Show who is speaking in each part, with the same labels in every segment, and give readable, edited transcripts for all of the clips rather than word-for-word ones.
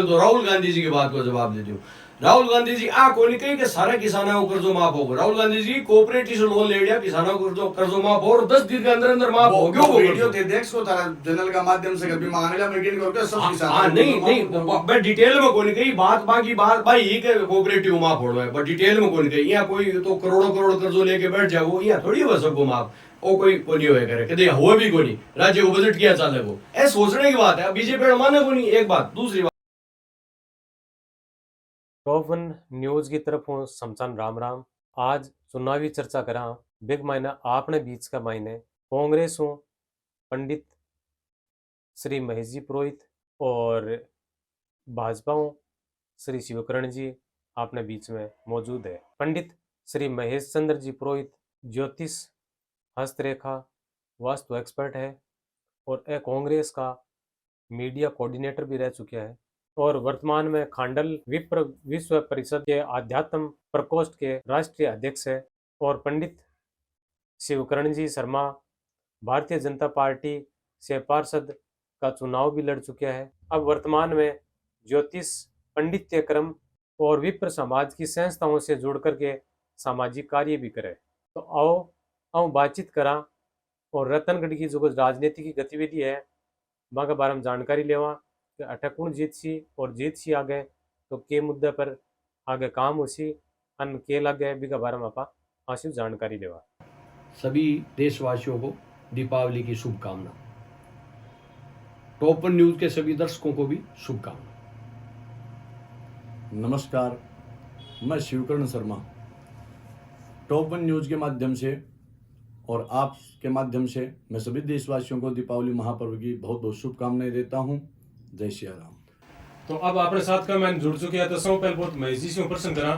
Speaker 1: तो राहुल गांधी जी की बात को जवाब देती हूँ। राहुल गांधी जी आ कोई नहीं कही कि सारा किसानों को कर्जो माफ होगा। राहुल गांधी जी कोऑपरेटिव से लोन ले लिया, किसानों को कर्जो माफ हो और 10 दिन के अंदर अंदर माफ हो गया। वो
Speaker 2: वीडियो थे देख को तारा चैनल का माध्यम से कभी मांगला मीटिंग करके सब किसान
Speaker 1: हाँ नहीं मैं डिटेल में कोई नहीं कही बात, बाकी बात भाई ये के कोऑपरेटिव माफ हो रहा है, पर डिटेल में कोई नहीं कही। यहाँ कोई तो करोड़ों करोड़ कर्जो लेके बैठ जाए, वो यहाँ थोड़ी हो सबको माफ, वो कोई नहीं होए करे कदे हुआ भी कोई नहीं, राज्य को बजट किया चाले वो ऐसे सोचने की बात है। बीजेपी माने को नहीं, एक बात। दूसरी बात,
Speaker 3: टॉप वन न्यूज की तरफ हूँ समसान राम राम। आज चुनावी चर्चा करा बिग मायने आपने बीच का मायने कांग्रेस हूँ पंडित श्री महेश जी पुरोहित और भाजपा हूँ श्री शिवकरण जी आपने बीच में मौजूद है। पंडित श्री महेश चंद्र जी पुरोहित ज्योतिष, हस्तरेखा, वास्तु एक्सपर्ट है और कांग्रेस का मीडिया कोऑर्डिनेटर भी रह चुका है और वर्तमान में खांडल विप्र विश्व परिषद के आध्यात्म प्रकोष्ठ के राष्ट्रीय अध्यक्ष है। और पंडित शिवकरण जी शर्मा भारतीय जनता पार्टी से पार्षद का चुनाव भी लड़ चुका है। अब वर्तमान में ज्योतिष, पंडित्य क्रम और विप्र समाज की संस्थाओं से जुड़ करके सामाजिक कार्य भी करे। तो आओ बातचीत करा और रतनगढ़ की जो राजनीति की गतिविधि है वहाँ के बारे में जानकारी लेवा कि अठे कौन जीत सी और जीत सी आगे तो के मुद्दे पर आगे काम हो सी अन के लगे भी के बारे में आप आसिफ जानकारी लेवा।
Speaker 1: सभी देशवासियों को दीपावली की शुभकामना। टॉप वन न्यूज के सभी दर्शकों को भी शुभकामना।
Speaker 2: नमस्कार, मैं शिवकर्ण शर्मा टॉप वन न्यूज के माध्यम से और आप के माध्यम से मैं सभी देशवासियों को दीपावली महापर्व की बहुत बहुत शुभकामनाएं देता हूं। जय श्री राम।
Speaker 3: तो अब अपने साथ का मैं जुड़ चुके हैं तो सब पहले बहुत महेश जी से प्रश्न करा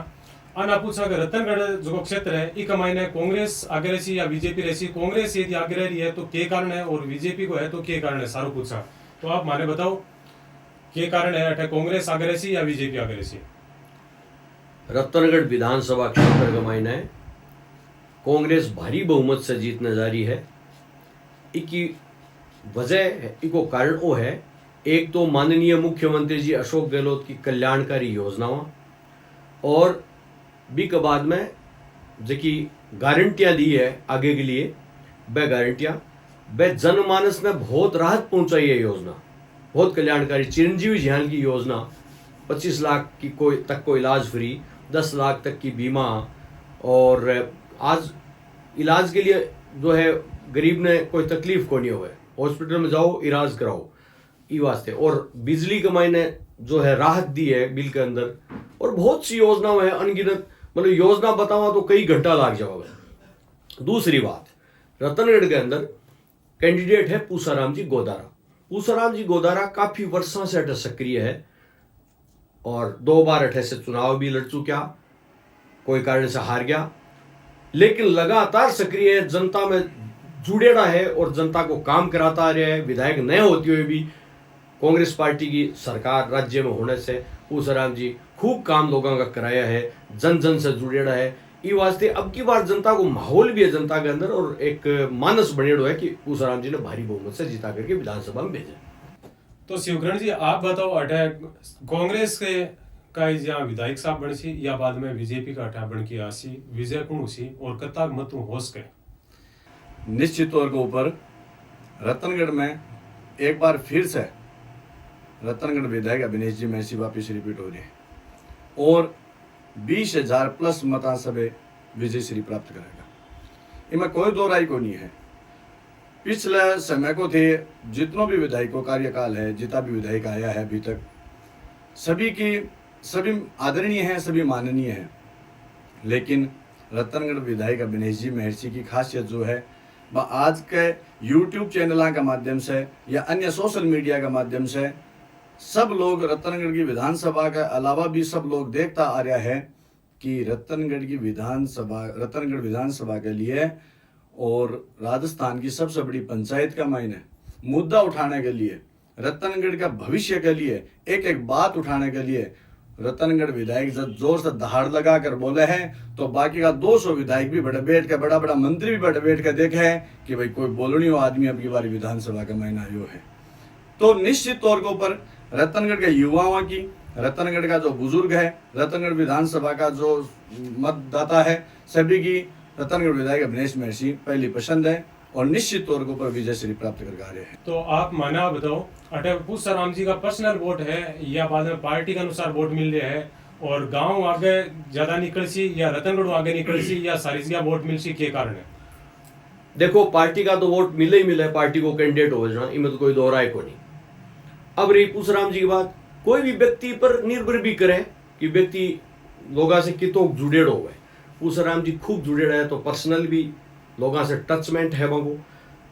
Speaker 3: अना पूछा कि रतनगढ़ जो क्षेत्र है इक मायने कांग्रेस आगे रही या बीजेपी रही। कांग्रेस यदि आगे रही है तो के कारण है और बीजेपी को है तो के कारण है, सारो पूछा। तो आप माने बताओ के कारण है अठे कांग्रेस आगे रही या बीजेपी आगे रही?
Speaker 1: रतनगढ़ विधानसभा क्षेत्र का मायना है कांग्रेस भारी बहुमत से जीतने जा रही है। इकी वजह इको कारण वो है, एक तो माननीय मुख्यमंत्री जी अशोक गहलोत की कल्याणकारी योजनाओं और भी के बाद में जबकि गारंटियां दी है आगे के लिए, वह गारंटियां वह जनमानस में बहुत राहत पहुंचाई है। योजना बहुत कल्याणकारी, चिरंजीवी जिहान की योजना 25 लाख की तक को इलाज फ्री, 10 लाख तक की बीमा और आज इलाज के लिए जो है गरीब ने कोई तकलीफ को नहीं हुए, हॉस्पिटल में जाओ इलाज कराओ ई वास्ते। और बिजली के मायने जो है राहत दी है बिल के अंदर और बहुत सी योजनाएं हैं अनगिनत, मतलब योजना बतावा तो कई घंटा लग जाओगे। दूसरी बात, रतनगढ़ के अंदर कैंडिडेट है पूसाराम जी गोदारा। पूसाराम जी गोदारा काफी वर्षों से अटे सक्रिय है और 2 बार अठे से चुनाव भी लड़ चुका, कोई कारण से हार गया, लेकिन लगातार सक्रिय है, जनता में जुड़ेड़ा है और जनता को काम कराता आ रहा है। विधायक नए होते हुए भी कांग्रेस पार्टी की सरकार राज्य में होने से पूसाराम जी खूब काम लोगों का कराया है, जन जन से जुड़ेड़ा है। ये वास्ते अब की बार जनता को माहौल भी है जनता के अंदर और एक मानस बनेड़ो है कि पूसाराम जी ने भारी बहुमत से जीता करके विधानसभा में भेजा।
Speaker 3: तो शिवकरण जी आप बताओ अठे कांग्रेस के का यहाँ विधायक साहब बन सी या बाद में बीजेपी का अठा बन के आसी, विजय कौन सी और कत्ता मत होश के?
Speaker 2: निश्चित तौर के ऊपर रतनगढ़ में एक बार फिर से रतनगढ़ विधायक अभिनेश जी महसी वापिस रिपीट हो रही है और 20,000 प्लस मता सभे विजय श्री प्राप्त करेगा। इनमें कोई दो राय को नहीं है। पिछले समय को थे जितनों भी विधायकों कार्यकाल है, जितना भी विधायक आया है अभी तक, सभी आदरणीय हैं, सभी माननीय हैं, लेकिन रतनगढ़ विधायक अभिनेश जी महर्षि की खासियत जो है वह आज के यूट्यूब चैनलों के माध्यम से या अन्य सोशल मीडिया के माध्यम से सब लोग रतनगढ़ की विधानसभा के अलावा भी सब लोग देखता आ रहा है कि रतनगढ़ विधानसभा के लिए और राजस्थान की सबसे बड़ी पंचायत का मायने मुद्दा उठाने के लिए, रतनगढ़ का भविष्य के लिए, एक एक बात उठाने के लिए रतनगढ़ विधायक जब जोर से दहाड़ लगा कर बोले हैं तो बाकी का 200 विधायक भी बड़े बैठ के, बड़ा बड़ा मंत्री भी बड़े बैठ के देखे हैं कि भाई कोई बोलनी हो आदमी अब की बारी विधानसभा का महीना आयो है। तो निश्चित तौर के ऊपर रतनगढ़ के युवाओं की रतनगढ़ का जो बुजुर्ग है, रतनगढ़ विधानसभा का जो मतदाता है, सभी की रतनगढ़ विधायक अभिनेश महर्षि पहली पसंद है और निश्चित तौर के ऊपर विजय श्री प्राप्त कर रहे हैं।
Speaker 3: तो आप माना बताओ, अटल पूसाराम जी का पर्सनल वोट है या बाद में पार्टी के अनुसार वोट मिल रहा है, और गांव आगे ज्यादा निकल सी या रतनगढ़ आगे निकल सी या सारी जगह वोट मिल सी, के कारण है?
Speaker 1: देखो, पार्टी का तो वोट मिले ही मिले, पार्टी को कैंडिडेट हो जाना, इनमें तो कोई दो राय को नहीं। अब रही पूसाराम जी की बात, कोई भी व्यक्ति पर निर्भर भी करे कि व्यक्ति लोगों से कितो जुड़ेड़ हो गए। पूसाराम जी खूब जुड़ेड़ है, तो पर्सनल भी लोगों से टचमेंट है बाबू,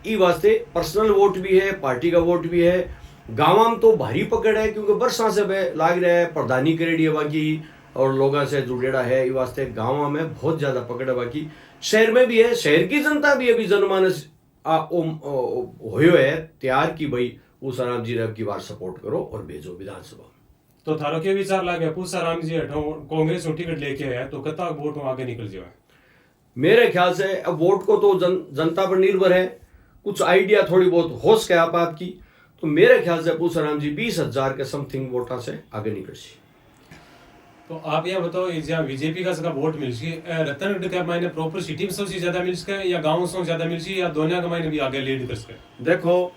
Speaker 1: ई वास्ते पर्सनल वोट भी है, पार्टी का वोट भी है। गाँव में तो भारी पकड़ है, क्योंकि बरसा से लाग रहा है, प्रधानी करेड़ी है बाकी, और लोगों से जुड़ेड़ा है, इस वास्ते गाँव में बहुत ज्यादा पकड़ है। बाकी शहर में भी है, शहर की जनता भी अभी जनमानस होयो है तैयार की भाई पूसाराम जी अब की बार सपोर्ट करो और भेजो विधानसभा।
Speaker 3: तो थारो के विचार लागे पूसाराम जी हटो कांग्रेस टिकट लेके आया तो कता वोट आगे निकल जाए?
Speaker 1: मेरे ख्याल से अब वोट को तो जनता पर निर्भर है, कुछ आइडिया थोड़ी बहुत हो सके आपकी, तो मेरे ख्याल से पूसाराम जी 20,000 के समथिंग वोटा से आगे निकल सी।
Speaker 3: तो आप यह बताओ, जहाँ बीजेपी का सका वोट मिल सी, रतनगढ़ का मायने प्रॉपर सिटी में सबसे ज्यादा मिल सके या गाँव से ज्यादा मिल सी, या दोनों का मायने भी आगे लीड कर सके?
Speaker 2: देखो,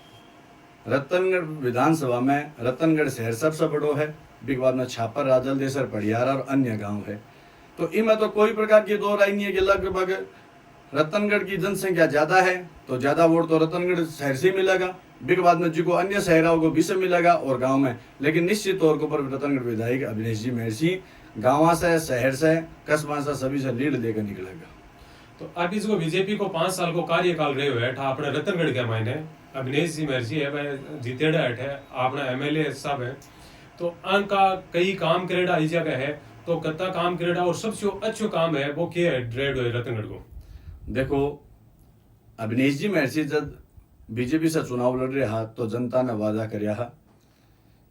Speaker 2: रतनगढ़ विधानसभा में रतनगढ़ शहर सबसे बड़ो है, बिग बाद में छापर, राजल देसर, पड़ियारा और अन्य गांव है। तो इनमें तो कोई प्रकार की दो राय नहीं है कि लगभग रतनगढ़ की जनसंख्या ज्यादा है तो ज्यादा वोट तो रतनगढ़ शहर से ही मिलेगा, बिग बाद में जिनको अन्य शहरों को भी से मिलेगा और गांव में, लेकिन निश्चित तौर के ऊपर रतनगढ़ विधायक अभिनेश जी महर्षि गाँव से, शहर से, कस्बा से, सभी से लीड लेकर निकलेगा।
Speaker 3: तो अब इसको बीजेपी को 5 साल को कार्यकाल रहे हुए अपने रतनगढ़ के मायने अभिनेश जी महर्षि है, वह जीतेड़ा है, अपना एमएलए साहब है, तो उनका कई काम करेड़ा इस जगह है, तो कत्ता काम करेड़ा और सबसे अच्छो काम है वो क्या है ड्रेड हुए रतनगढ़ को?
Speaker 2: देखो, अभिनेश जी महर्षि जब बीजेपी से चुनाव लड़ रहा तो जनता ने वादा कराया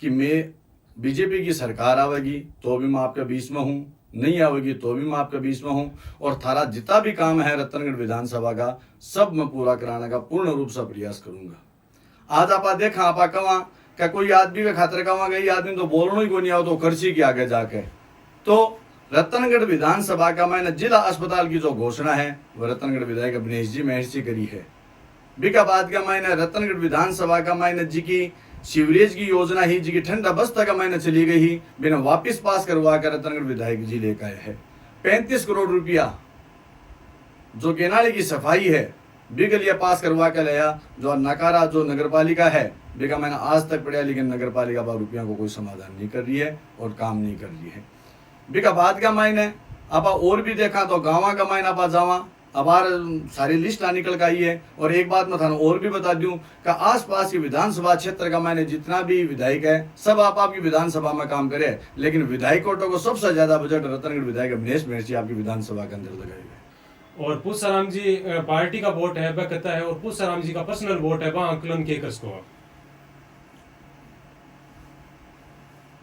Speaker 2: कि मैं बीजेपी की सरकार आवेगी तो भी मैं आपके बीच में हूँ, नहीं आवेगी तो भी मैं आपके बीच में हूँ, और थारा जितना भी काम है रतनगढ़ विधानसभा का सब मैं पूरा कराने का पूर्ण रूप से प्रयास करूंगा। आज आप देखा आप कहा क्या कोई आदमी के खातर कहा गई आदमी तो बोलना ही को नहीं आओ तो खर्ची के आगे जाके, तो रतनगढ़ विधानसभा का मैंने जिला अस्पताल की जो घोषणा है वह रतनगढ़ विधायक अभिनेश जी महर्षि करी है। बिका बाद का मैंने रतनगढ़ विधानसभा का मैंने जी की सीवरेज की योजना ही जी की ठंडा बस्ता का मैंने चली गई ही बिना वापिस पास करवा कर रतनगढ़ विधायक जी लेकर आए है। 35 करोड़ रुपया जो केनाली की सफाई है बिगलिया पास करवा कर लाया, जो नकारा जो नगरपालिका है बिका मैंने आज तक पड़ा, लेकिन नगरपालिका पर रुपया को कोई समाधान नहीं कर रही है और काम नहीं कर रही है। बिका बाद का मायने आप और भी देखा तो गाँव का मायने आप जावा अबार सारी लिस्ट निकल के आई है। और एक बात मैं थानू और भी बता दूं कि आसपास की विधानसभा क्षेत्र का मैंने जितना भी विधायक है सब आपकी विधानसभा में काम करे, लेकिन विधायकों को सबसे ज्यादा बजट रतनगढ़ विधायक अभिनेश महर्षि आपकी विधानसभा के अंदर लगाए गए।
Speaker 3: और पूसाराम जी पार्टी का वोट है वह कहता है, और पूसाराम जी का पर्सनल वोट है वह आंकलन के कसको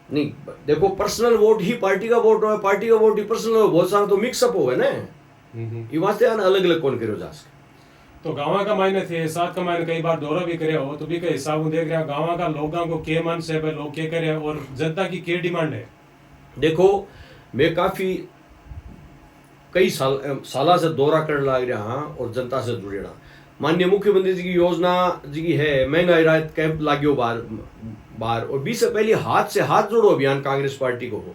Speaker 1: नहीं। देखो, पर्सनल वोट ही पार्टी का वोट हो, पार्टी का वोट ही पर्सनल हो, बहुत सारा तो मिक्सअप हो गए ना, ये वास्ते अलग अलग कौन करो जा सके।
Speaker 3: तो गाँव का मायने थे साथ का मायने कई बार दौरा भी करे हो तो भी कई हिसाब देख रहे हैं गाँव का लोगों को के मन से लोग के करे और जनता की के डिमांड है।
Speaker 1: देखो, मैं काफी कई साल से दौरा करने लग रहा हाँ और जनता से जुड़े रहा। माननीय मुख्यमंत्री जी की योजना जी की है महंगाई राहत कैंप लाग्यो बार और 20 से पहले हाथ से हाथ जोड़ो अभियान कांग्रेस पार्टी को हो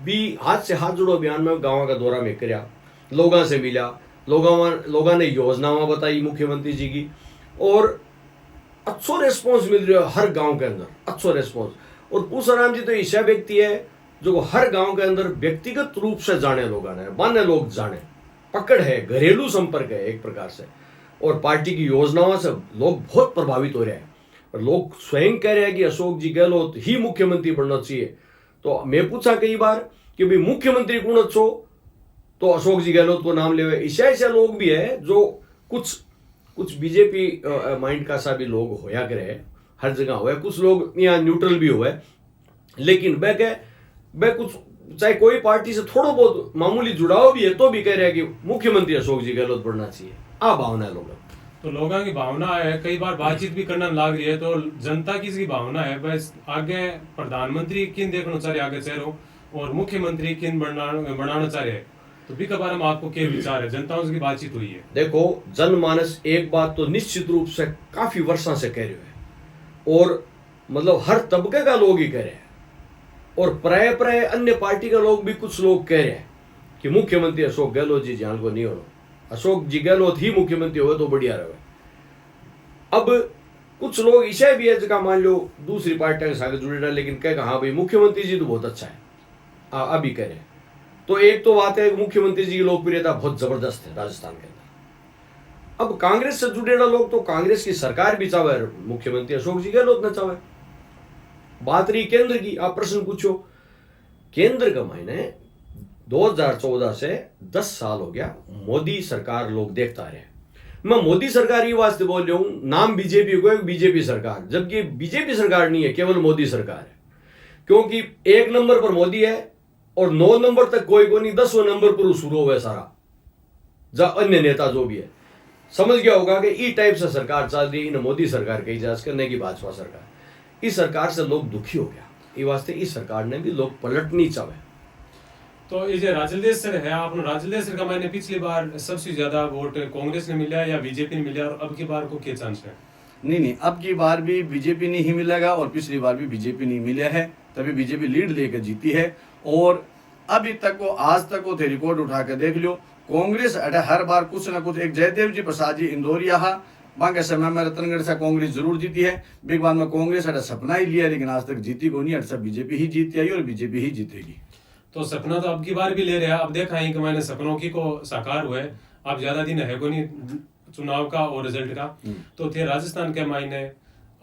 Speaker 1: भी हाथ से हाथ जोड़ो अभियान में गाँव का दौरा में करया, लोगों से मिला, लोगों ने योजनाएं बताई मुख्यमंत्री जी की और अच्छो रिस्पॉन्स मिल रहा है हर गांव के अंदर, अच्छो रिस्पॉन्स। और पूसाराम जी तो ऐसा व्यक्ति है जो हर गांव के अंदर व्यक्तिगत रूप से जाने लोगों ने मान्य लोग जाने, पकड़ है, घरेलू संपर्क है एक प्रकार से, और पार्टी की योजनाओं से लोग बहुत प्रभावित हो रहे हैं और लोग स्वयं कह रहे हैं कि अशोक जी गहलोत ही मुख्यमंत्री बनना चाहिए। तो मैं पूछा कई बार कि भाई मुख्यमंत्री कौन अच्छो, तो अशोक जी गहलोत को नाम ले। ऐसे लोग भी है जो कुछ बीजेपी माइंड का सा भी लोग होया करे, हर जगह हुआ, कुछ लोग यहाँ न्यूट्रल भी हुए, लेकिन वह कुछ चाहे कोई पार्टी से थोड़ा बहुत मामूली जुड़ाव भी है तो भी कह रहे हैं कि मुख्यमंत्री अशोक जी गहलोत बनना चाहिए। आ भावना है लोगों।
Speaker 3: तो लोगों की भावना है, कई बार बातचीत भी करना लाग रही है, तो जनता की इसकी भावना है बस आगे प्रधानमंत्री किन देखना चाह रहे आगे चेहरों और मुख्यमंत्री किन बनाना चाह रहे हैं, तो भी बारे में आपको क्या विचार है? जनता की बातचीत हुई है?
Speaker 1: देखो, जनमानस एक बात तो निश्चित रूप से काफी वर्षों से कह रहे हैं, और मतलब हर तबके का लोग ही कह रहे हैं, और प्राय प्राय अन्य पार्टी का लोग भी कुछ लोग कह रहे हैं कि मुख्यमंत्री अशोक गहलोत जी जान को नहीं हो, अशोक जी गहलोत ही मुख्यमंत्री हो तो बढ़िया रहे। अब कुछ लोग इसे भी है जगह मान लो दूसरी पार्टी के साथ जुड़े रहे, लेकिन कहेगा हाँ भाई मुख्यमंत्री जी तो बहुत अच्छा है, अभी कह रहे हैं। तो एक तो बात है मुख्यमंत्री जी की लोकप्रियता बहुत जबरदस्त है राजस्थान के अंदर। अब कांग्रेस से जुड़े लोग तो कांग्रेस की सरकार भी चाहे मुख्यमंत्री अशोक जी गहलोत न चाहे। बात रही केंद्र की, आप प्रश्न पूछो, केंद्र का मायने 2014 से 10 साल हो गया मोदी सरकार लोग देखता रहे। मैं मोदी सरकार ही वास्ते बोल रहा हूं, नाम बीजेपी को, बीजेपी सरकार, जबकि बीजेपी सरकार नहीं है, केवल मोदी सरकार है। क्योंकि 1 नंबर पर मोदी है और 9 नंबर तक कोई को नहीं, 10वें नंबर पर शुरू हुआ सारा अन्य नेता जो भी है। समझ गया होगा कि ई टाइप से सरकार चल रही है, मोदी सरकार के इजाजत करने की भाजपा सरकार। इस सरकार से लोग दुखी हो गया, ये वास्ते इस सरकार ने भी लोग पलटनी चाहे।
Speaker 3: तो ये जो राजलेश्वर है, आपने राजलेश्वर का मैंने पिछली बार सबसे ज्यादा वोट कांग्रेस ने मिला या बीजेपी ने मिला, और अब की बार को क्या चांस है?
Speaker 2: नहीं, अब की बार भी बीजेपी नहीं मिलेगा और पिछली बार भी बीजेपी नहीं मिला है, तभी बीजेपी लीड लेकर जीती है। और अभी तक को आज तक को थे रिकॉर्ड उठा कर देख लो, कांग्रेस हर बार कुछ ना कुछ, एक जयदेव जी प्रसाद जी इंदौरिया बाकी समय में रतनगढ़ से कांग्रेस जरूर जीती है, बिग बार में कांग्रेस सपना ही लिया, लेकिन आज तक जीती को नहीं, सब बीजेपी ही जीती आई और बीजेपी ही जीतेगी।
Speaker 3: तो सपना तो अब की बार भी ले रहे हैं, अब देखा है कि मैंने सपनों की को साकार हुए, अब ज्यादा दिन है को नहीं चुनाव का और रिजल्ट का। तो थे राजस्थान के मायने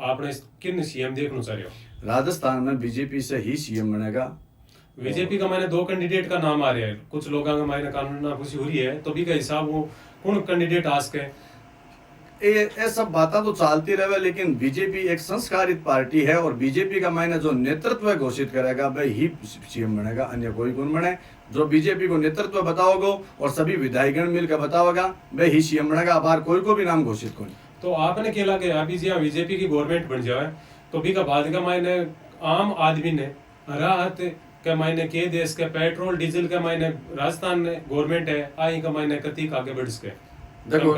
Speaker 3: आपने किन सीएम देखना चाह रहे हो?
Speaker 2: राजस्थान में बीजेपी से ही सीएम बनेगा।
Speaker 3: बीजेपी का मैंने 2 कैंडिडेट का नाम आ रहा है, कुछ लोगों का मायने कानून खुशी हो रही है, तो भी का हिसाब वो कौन कैंडिडेट आज के
Speaker 2: ये सब बातें तो चलती रहे, लेकिन बीजेपी एक संस्कारित पार्टी है और बीजेपी का मायने जो नेतृत्व घोषित करेगा वह ही सीएम बनेगा, अन्य कोई कौन बने। जो बीजेपी को नेतृत्व बताओगे और सभी विधायकगण मिलकर बताओगा वह ही सीएम बनेगा, बाहर कोई को भी नाम घोषित कौन।
Speaker 3: तो आपने क्या लगे अभी जी बीजेपी की गवर्नमेंट बन जाए तो भी का बाद का मायने आम आदमी ने राहत के मायने के देश के पेट्रोल डीजल के मायने राजस्थान में गवर्नमेंट है आई का मायने कतीक आगे बढ़ सके?
Speaker 2: देखो,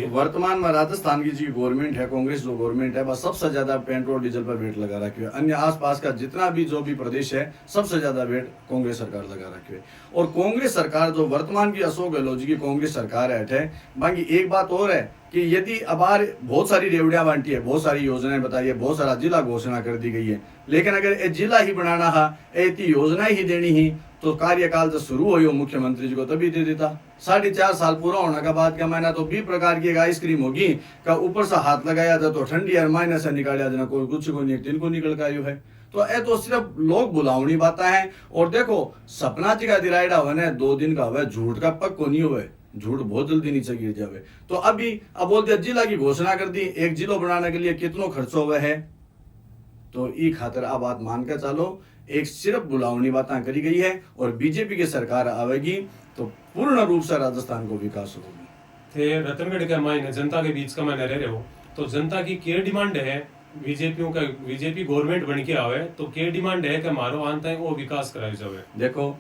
Speaker 2: वर्तमान में राजस्थान की जो गवर्नमेंट है, कांग्रेस जो गवर्नमेंट है, वह सबसे ज्यादा पेट्रोल डीजल पर वेट लगा रखी है। अन्य आसपास का जितना भी जो भी प्रदेश है सबसे ज्यादा वेट कांग्रेस सरकार लगा रखी है। और कांग्रेस सरकार जो वर्तमान की अशोक गहलोत जी की कांग्रेस सरकार है। बाकी एक बात और है कि यदि अबार बहुत सारी रेवड़ियां बांटी है, बहुत सारी योजनाएं बताई है, बहुत सारा जिला घोषणा कर दी गई है, लेकिन अगर ये जिला ही बनाना है, इतनी योजना ही देनी ही, तो कार्यकाल जब शुरू हुई हो मुख्यमंत्री जी को तभी दे देता। 4.5 साल पूरा होने के बाद क्या मायना, तो 20 प्रकार की आइसक्रीम होगी का ऊपर से हाथ लगाया जाए तो ठंडी और मायने से निकाला जाना, कोई कुछ को नहीं, दिन को निकल का है। तो ये तो सिर्फ लोग बुलावनी बातें हैं। और देखो, सपना जी का दिलाइडा हुआ 2 दिन का हुआ, झूठ का पक को नहीं हुए, झूठ बहुत जल्दी नीचे गिर जावे। तो अभी अब बोलते जिला की घोषणा कर दी, एक जिलो बनाने के लिए कितना खर्च हुआ है, तो ई खातर अब बात मान कर चलो, एक सिर्फ बुलावनी बातें करी गई है और बीजेपी की सरकार आवेगी तो पूर्ण रूप से राजस्थान को विकास होगी।
Speaker 3: थे रतनगढ़ के मायने जनता के बीच का मायने रह रहे हो, तो जनता की क्या डिमांड है बीजेपी गवर्नमेंट बन के आवे तो क्या डिमांड है कि हमारो आंता है वो विकास कराई जावे?
Speaker 2: देखो,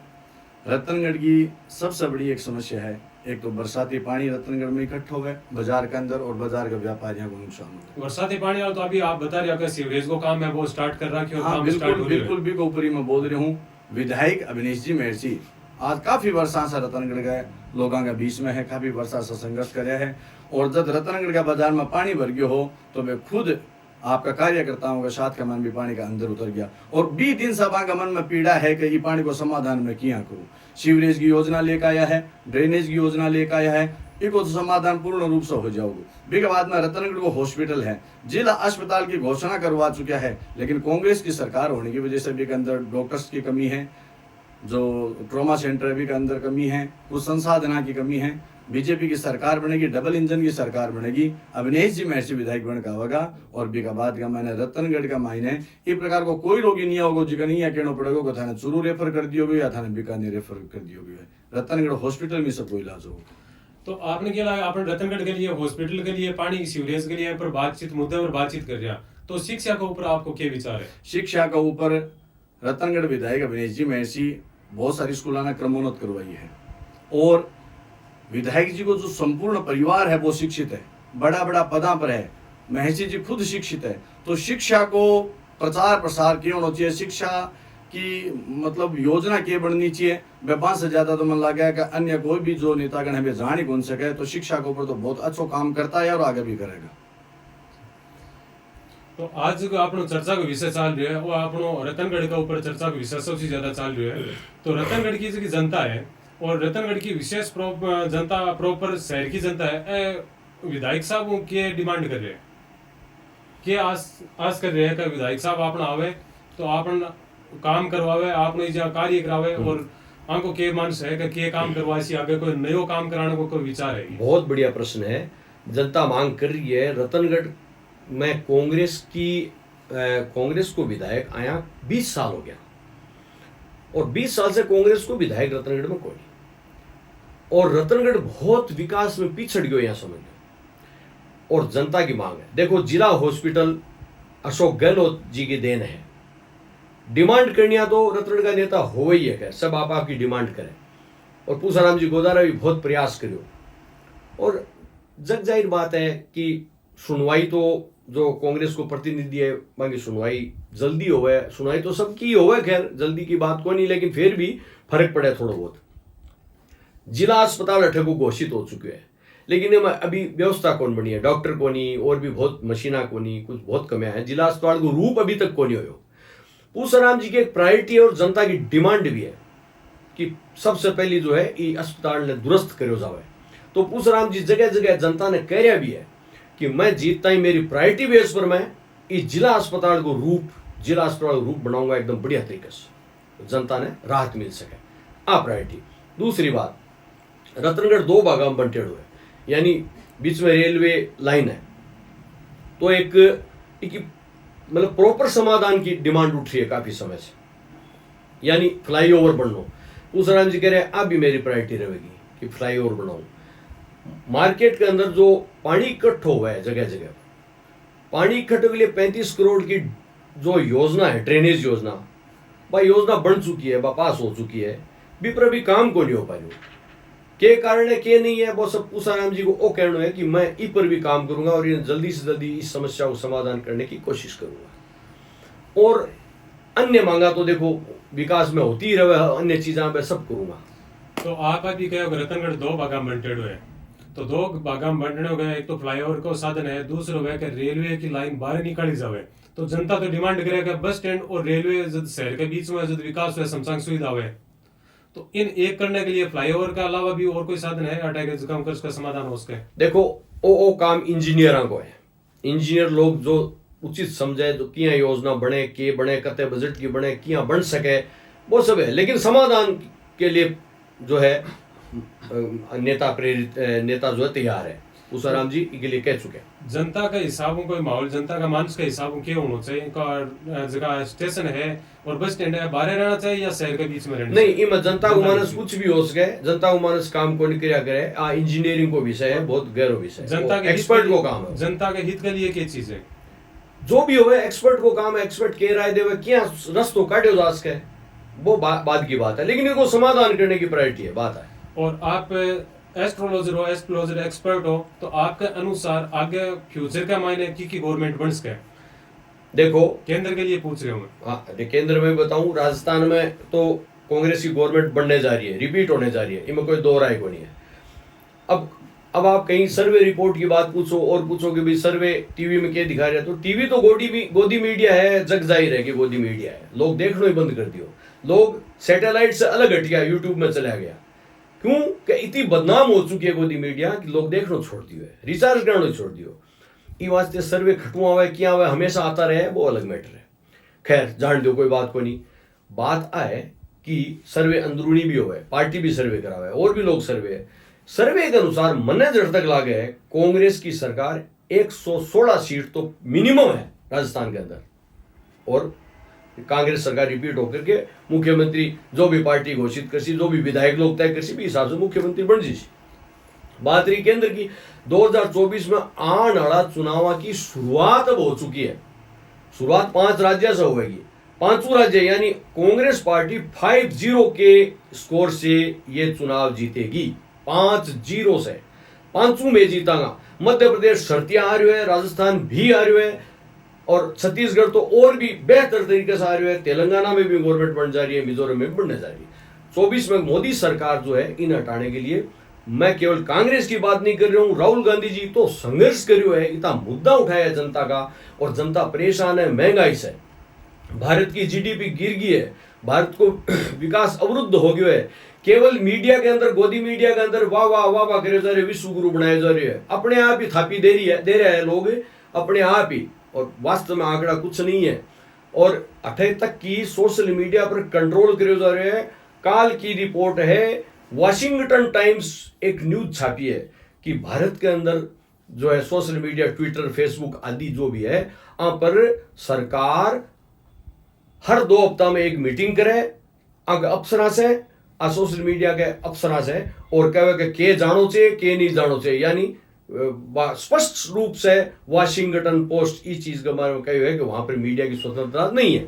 Speaker 2: रतनगढ़ की सबसे बड़ी एक समस्या है, एक तो बरसाती पानी रतनगढ़ में इकट्ठा हुआ है बाजार के अंदर और बाजार के व्यापारियों को नुकसान होता है।
Speaker 3: बरसाती पानी आओ तो अभी आप बता रहे हो कि सीवरेज को काम है वो स्टार्ट कर रहा है,
Speaker 2: हाँ, बिल्कुल भी को ऊपरी में बोल रही हूँ। विधायक अविनेश जी मेहरसी आज काफी वर्षा से रतनगढ़ गए, लोगों के बीच में है, काफी वर्षा से संघर्ष करे है, और जब रतनगढ़ का बाजार में पानी भर गया हो तो मैं खुद आपका कार्यकर्ताओं के साथ का मन भी पानी का अंदर उतर गया। और 20 दिन सभा का मन में पीड़ा है कि ये पानी को समाधान में किया करूँ। सीवरेज की योजना लेकर आया है, ड्रेनेज की योजना लेकर आया है, इनको तो समाधान पूर्ण रूप से हो जाओगे। बिग बाद में रतनगढ़ को हॉस्पिटल है, जिला अस्पताल की घोषणा करवा चुका है, लेकिन कांग्रेस की सरकार होने की वजह से भी के अंदर डॉक्टर्स की कमी है, जो ट्रॉमा सेंटर भी के अंदर कमी है, कुछ संसाधना की कमी है। बीजेपी की सरकार बनेगी, डबल इंजन की सरकार बनेगी, अविनेश जी महर्षि विधायक बन का होगा और बिगाबाद का मायने रतनगढ़ का मायने इस प्रकार को कोई रोगी नहीं होगा जिका नहीं कहना पड़ेगा कि थाने चूरू रेफर कर दियोगे या थाने बीकानेर रेफर कर दियोगे, रतनगढ़ हॉस्पिटल में सब कोई इलाज होगा।
Speaker 3: तो आपने क्या लगा, आपने रतनगढ़ के लिए, हॉस्पिटल के लिए, पानी सीवरेज के लिए पर बातचीत, मुद्दे पर बातचीत कर रहा, तो शिक्षा के ऊपर आपको क्या विचार है?
Speaker 2: शिक्षा के ऊपर रतनगढ़ विधायक अभिनेश जी महर्षि बहुत सारी स्कूलों ने क्रमोन्नत करवाई है, और विधायक जी को जो संपूर्ण परिवार है वो शिक्षित है, बड़ा बड़ा पदा पर है, महर्षि जी खुद शिक्षित है। तो शिक्षा को प्रचार प्रसार क्यों होना चाहिए, शिक्षा की मतलब योजना क्या बननी चाहिए, व्यापार से ज्यादा तो मन लगा है कि अन्य कोई भी जो नेतागण है वे जान ही कौन सके। तो शिक्षा के ऊपर तो बहुत अच्छा काम करता है और आगे भी करेगा।
Speaker 3: तो आज जो आपनो चर्चा का विषय चल रहा है वो आपनो रतनगढ़ के ऊपर चर्चा का विषय सबसे ज्यादा चल रहा है। तो रतनगढ़ की जो जनता है और रतनगढ़ की विशेष जनता, प्रॉपर शहर की जनता है, विधायक साहब के डिमांड कर रहे हैं, के आस कर रहे हैं कि विधायक साहब आपने आवे तो आपन काम करवावे, आपने जो कार्य करावे, और आंको के मानस है कि के काम करवासी, आगे कोई नयो काम कराने को कोई विचार है?
Speaker 1: बहुत बढ़िया प्रश्न है। जनता मांग कर रही है। रतनगढ़ में कांग्रेस को विधायक आया 20 साल हो गया, और 20 साल से कांग्रेस को विधायक रतनगढ़ में कोई नहीं, और रतनगढ़ बहुत विकास में पिछड़ गयो यहाँ समझ लो। और जनता की मांग है, देखो जिला हॉस्पिटल अशोक गहलोत जी की देन है। डिमांड करनिया तो रतनगढ़ का नेता हो ही है, सब आप आपकी डिमांड करें, और पूसाराम जी गोदारा भी बहुत प्रयास करियो। और जग जाहिर बात है कि सुनवाई तो जो कांग्रेस को प्रतिनिधि है बाकी सुनवाई जल्दी होवे, सुनवाई तो सबकी होवे, खैर जल्दी की बात कोई नहीं, लेकिन फिर भी फर्क पड़े थोड़ा बहुत। जिला अस्पताल अठे को घोषित हो चुके हैं, लेकिन अभी व्यवस्था कौन बनी है, डॉक्टर को नहीं, और भी बहुत मशीना को नहीं, कुछ बहुत कमियां है। जिला अस्पताल को रूप अभी तक को नहीं हो। पूसाराम जी की एक प्रायोरिटी और जनता की डिमांड भी है कि सबसे पहली जो है ये अस्पताल ने दुरुस्त करो जावे। तो पूसाराम जी जगह जगह जनता ने कह रहा भी है कि मैं जीतता ही मेरी प्रायोरिटी बेस पर मैं इस जिला अस्पताल को रूप बनाऊंगा एकदम बढ़िया तरीके से, जनता ने राहत मिल सके, आ प्रायोरिटी। दूसरी बात, रतनगढ़ 2 भागा में बंटे हुए, यानी बीच में रेलवे लाइन है, तो एक मतलब प्रॉपर समाधान की डिमांड उठ रही है काफी समय से, यानी फ्लाईओवर बनना। पूसाराम जी कह रहे हैं अब भी मेरी प्रायोरिटी रहेगी कि फ्लाईओवर बनाऊं। मार्केट के अंदर जो पानी इकट्ठा हुआ है जगह जगह, पानी इकट्ठे के लिए 35 करोड़ की जो योजना है, ड्रेनेज योजना, वह योजना बन चुकी है, वह पास हो चुकी है, पर अभी काम को नहीं हो पा रही। के कारण है के नहीं है वो सब पूसाराम जी को वो कहना है कि मैं इस पर भी काम करूंगा और ये जल्दी से जल्दी इस समस्या को समाधान करने की कोशिश करूंगा। और अन्य मांगा तो देखो विकास में होती ही रहे, अन्य चीजें मैं सब करूंगा।
Speaker 3: तो आप अभी कहो रतनगढ़ 2 भागा में बंटे हुए, तो 2 भागा में बंटने हो गए, एक तो फ्लाईओवर को साधन है, दूसरा है कि रेलवे की लाइन बाहर निकाली जावे। तो जनता तो डिमांड करेगा बस स्टैंड और रेलवे जब शहर के बीच में जब विकास हुआ, समसांग सुविधा हुए, तो इन एक करने के लिए फ्लाईओवर का अलावा भी और कोई साधन है अटैक कम कर उसका समाधान हो सके?
Speaker 1: देखो ओ काम इंजीनियरों को है, इंजीनियर लोग जो उचित समझे, जो किया योजना बने, के बने, कते बजट की बने, किया बन सके, वो सब है। लेकिन समाधान के लिए जो है नेता जो है तैयार है, पूसाराम जी के लिए कह चुके हैं।
Speaker 3: जनता का हिसाबों को माहौल, जनता का मानस का हिसाबों क्या होना चाहिए? इनका जगह स्टेशन है और बस स्टैंड है, बाहर रहना चाहिए या शहर के बीच में रहना?
Speaker 1: नहीं, इनमें जनता को मानस कुछ भी हो सके, जनता को मानस काम को नहीं किया करे। इंजीनियरिंग को विषय है, बहुत गहरा विषय,
Speaker 3: जनता के
Speaker 1: एक्सपर्ट को काम है।
Speaker 3: जनता के हित के लिए क्या चीज है?
Speaker 1: जो भी हो एक्सपर्ट को काम है, एक्सपर्ट के राय देवे, क्या रस्तो काटे जा सके, वो बाद की बात है, लेकिन इनको समाधान करने की प्रायोरिटी है, बात है।
Speaker 3: और आप एस्ट्रोलॉजर एक्सपर्ट हो, तो आपके अनुसार आगे फ्यूचर का मायने की गवर्नमेंट बन सके?
Speaker 1: देखो
Speaker 3: केंद्र के लिए पूछ रहे हूँ मैं।
Speaker 1: केंद्र में बताऊं, राजस्थान में तो कांग्रेस की गवर्नमेंट बनने जा रही है, रिपीट होने जा रही है, इनमें कोई दो राय को नहीं है। अब आप कहीं सर्वे रिपोर्ट की बात पूछो और पूछो कि भाई सर्वे टीवी में क्या दिखा रहे हैं, तो टीवी तो गोदी मीडिया है, जग जाहिर है कि गोदी मीडिया है, लोग देखना ही बंद कर दियो। लोग सैटेलाइट से अलग हट गया, यूट्यूब में चला गया। क्यों कि इतनी बदनाम हो चुकी है गोदी मीडिया कि लोग देखना छोड़ दियो है, रिचार्ज करना छोड़ दियो। ई वास्ते सर्वे खटुआ हुआ किया हुआ हमेशा आता रहे, वो अलग मैटर है। खैर जान दो, कोई बात को नहीं। बात आए कि सर्वे अंदरूनी भी हुआ है, पार्टी भी सर्वे करा हुआ है और भी लोग सर्वे है। सर्वे के अनुसार मन्ने जड़ तक लागे है कांग्रेस की सरकार 116 सीट तो मिनिमम है राजस्थान के अंदर, और कांग्रेस सरकार रिपीट होकर के मुख्यमंत्री जो भी पार्टी घोषित करसी, जो भी विधायक लोग तय करसी भी हिसाब से मुख्यमंत्री बन जी। बात रही केंद्र की, 2024 में आने वाला चुनाव की शुरुआत अब हो चुकी है। शुरुआत 5 राज्य से होगी, 5 राज्य यानी कांग्रेस पार्टी 5-0 के स्कोर से ये चुनाव जीतेगी, 5-0 से 5 में जीतागा। मध्य प्रदेश शर्तियां आ रही है, राजस्थान भी आ रही है और छत्तीसगढ़ तो और भी बेहतर तरीके से आ रही है, तेलंगाना में भी गवर्नमेंट बन जा रही है, मिजोरम में बनने जा रही है। 24 में मोदी सरकार जो है इन हटाने के लिए, मैं केवल कांग्रेस की बात नहीं कर रहा हूं, राहुल गांधी जी तो संघर्ष करियो है, इतना मुद्दा उठाया है जनता का और जनता परेशान है महंगाई से। भारत की जीडीपी गिर गई है, भारत को विकास अवरुद्ध हो गया है। केवल मीडिया के अंदर, गोदी मीडिया के अंदर वाह वाह वाह वाह करे जा रहे, विश्व गुरु बनाए जा रहे हैं, अपने आप ही थापी दे रहे हैं लोग अपने आप ही, और वास्तव में आंकड़ा कुछ नहीं है। और अठे तक की सोशल मीडिया पर कंट्रोल करे जा रहे हैं। काल की रिपोर्ट है, वॉशिंगटन टाइम्स एक न्यूज छापी है कि भारत के अंदर जो है सोशल मीडिया, ट्विटर, फेसबुक आदि जो भी है, वहां पर सरकार हर 2 हफ्ता में एक मीटिंग करे अफसरा से, सोशल मीडिया के अफसरा से, और कहे के जानो चाहिए के नहीं जानो चाहिए, यानी स्पष्ट रूप से वॉशिंगटन पोस्ट इस चीज के बारे में कही है कि वहां पर मीडिया की स्वतंत्रता नहीं है।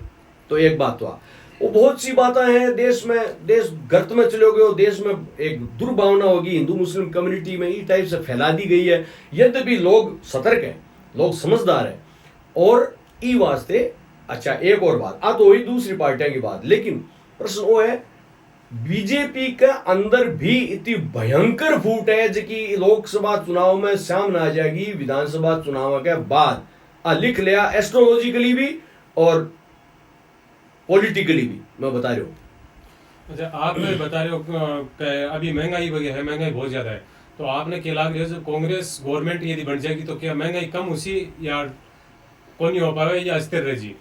Speaker 1: तो एक बात हुआ, वो बहुत सी बातें हैं देश में, देश गर्त में चले गए, देश में एक दुर्भावना होगी हिंदू मुस्लिम कम्युनिटी में, इस टाइप से फैला दी गई है। यद्यपि लोग सतर्क है, लोग समझदार है, और ई वास्ते अच्छा एक और बात आ तो हुई दूसरी पार्टियों की बात, लेकिन प्रश्न वो है बीजेपी के अंदर भी इतनी भयंकर फूट है जो कि लोकसभा चुनाव में सामने आ जाएगी विधानसभा चुनाव के बाद। लिख लिया एस्ट्रोलॉजिकली भी और पॉलिटिकली भी, मैं बता रहा हूँ।
Speaker 3: अच्छा, आप बता रहे हो कि अभी महंगाई वगैरह है, महंगाई बहुत ज्यादा है, तो आपने क्या लग रहा है कांग्रेस गवर्नमेंट यदि बन जाएगी तो क्या महंगाई कम उसी या कौन नहीं हो पावे या स्थिर रह जी?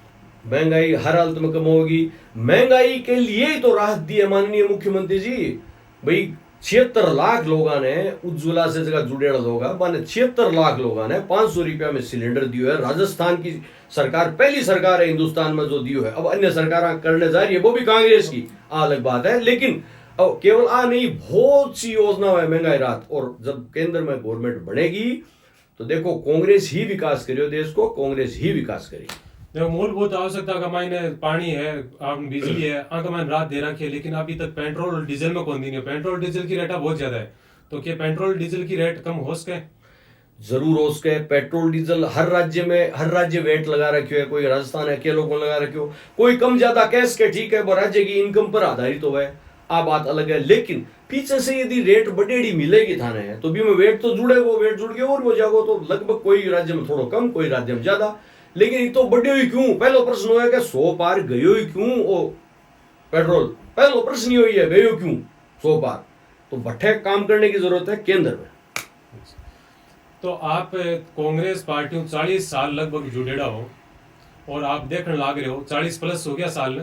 Speaker 1: महंगाई हर हालत में कम होगी। महंगाई के लिए ही तो राहत दी है माननीय मुख्यमंत्री जी। भाई 76 लाख लोगों ने उज्ज्वला से जगह जुड़ेड़ा होगा, माने 76 लाख लोगों ने 500 रुपया में सिलेंडर दियो है। राजस्थान की सरकार पहली सरकार है हिंदुस्तान में जो दियो है, अब अन्य सरकार करने जा रही है, वो भी कांग्रेस की, अलग बात है। लेकिन अब केवल नहीं, बहुत सी योजना है महंगाई राहत, और जब केंद्र में गवर्नमेंट बनेगी तो देखो कांग्रेस ही विकास करियो देश को, कांग्रेस ही विकास करेगी।
Speaker 3: देखो मूलभूत आवश्यकता का मायने पानी है, बिजली है, आंका मैंने रात दे रखी है, लेकिन अभी तक पेट्रोल और डीजल में कौन दी नहीं है। पेट्रोल डीजल की रेट बहुत ज्यादा है, तो क्या पेट्रोल डीजल की रेट कम हो सके?
Speaker 1: जरूर हो सके। पेट्रोल डीजल हर राज्य में, हर राज्य वेट लगा रखे है, कोई राजस्थान है अकेलों को लगा रखे हो, कोई कम ज्यादा कैश के, ठीक है, वो राज्य की इनकम पर आधारित हो है, आ बात अलग है। लेकिन पीछे से यदि रेट बढ़ेड़ी मिलेगी थाने है तो भी में वेट तो जुड़े, वो वेट जुड़ के और हो जाएगा, तो लगभग कोई राज्य में थोड़ा कम, कोई राज्य में ज्यादा। लेकिन ये तो बढ़े हुई क्यों? पहला प्रश्न हो कि 100 पार गयो ही क्यों ओ पेट्रोल, पहला प्रश्न ही है गयो क्यों 100 पार। तो बट्ठे काम करने की जरूरत है केंद्र में।
Speaker 3: तो आप कांग्रेस पार्टी 40 साल लगभग जुड़ेड़ा हो और आप देखने लग रहे हो 40 प्लस हो गया साल।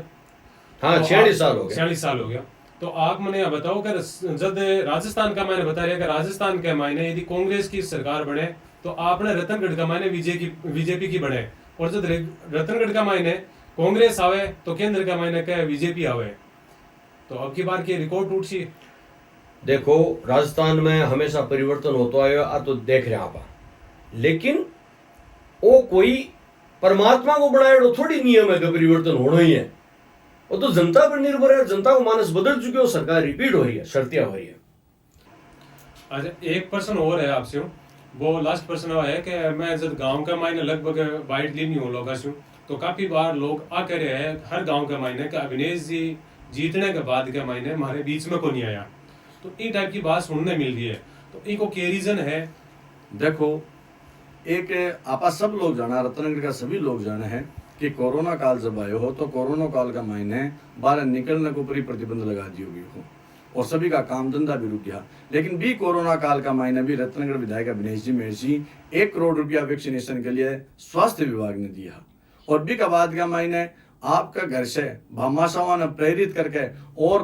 Speaker 1: हाँ,
Speaker 3: तो
Speaker 1: 46 साल हो गए।
Speaker 3: 46 साल हो गया। तो आप मैंने बताओ कि जब राजस्थान का मायने बता रहे हैं कि राजस्थान के मायने यदि कांग्रेस की सरकार बने तो आपने रतनगढ़ का मायने बीजेपी की बने, और जब रतनगढ़ का मायने कांग्रेस आवे तो केंद्र का मायने क्या बीजेपी आवे, तो अब की बार की रिकॉर्ड टूट सी।
Speaker 1: देखो राजस्थान में हमेशा परिवर्तन होता है, तो देख रहे हैं आप, लेकिन वो कोई परमात्मा को बनाए थोड़ी नियम है कि परिवर्तन होना ही है, वो तो जनता पर निर्भर है। जनता को मानस बदल चुके हो, सरकार रिपीट हो रही है, शर्तियां हो रही है।
Speaker 3: अच्छा, एक प्रश्न और है आपसे, वो लास्ट प्रश्न है कि मैं जब गांव का मायने लगभग वाइड ली नहीं हूँ लोगों से, तो काफी बार लोग आ कह रहे हैं हर गांव के मायने कि अविनेश जी जीतने के बाद के मायने हमारे बीच में को नहीं आया, तो ये टाइप की बात सुनने मिल रही है, तो इनको क्या रीजन है?
Speaker 2: देखो, एक आपा सब लोग जाना, रतनगढ़ का सभी लोग जाने हैं कि कोरोना काल जब आयो हो तो कोरोना काल का मायने बाहर निकलने को पूरी प्रतिबंध लगा दी होगी हो और सभी का काम धंधा भी रुक गया। लेकिन भी कोरोना काल का मायने भी रतनगढ़ विधायक अविनेश जी मेहसी 1 करोड़ रुपया वैक्सीनेशन के लिए स्वास्थ्य विभाग ने दिया, और भी का बाद का मायने आपका घर से भामाशाहों ने प्रेरित करके और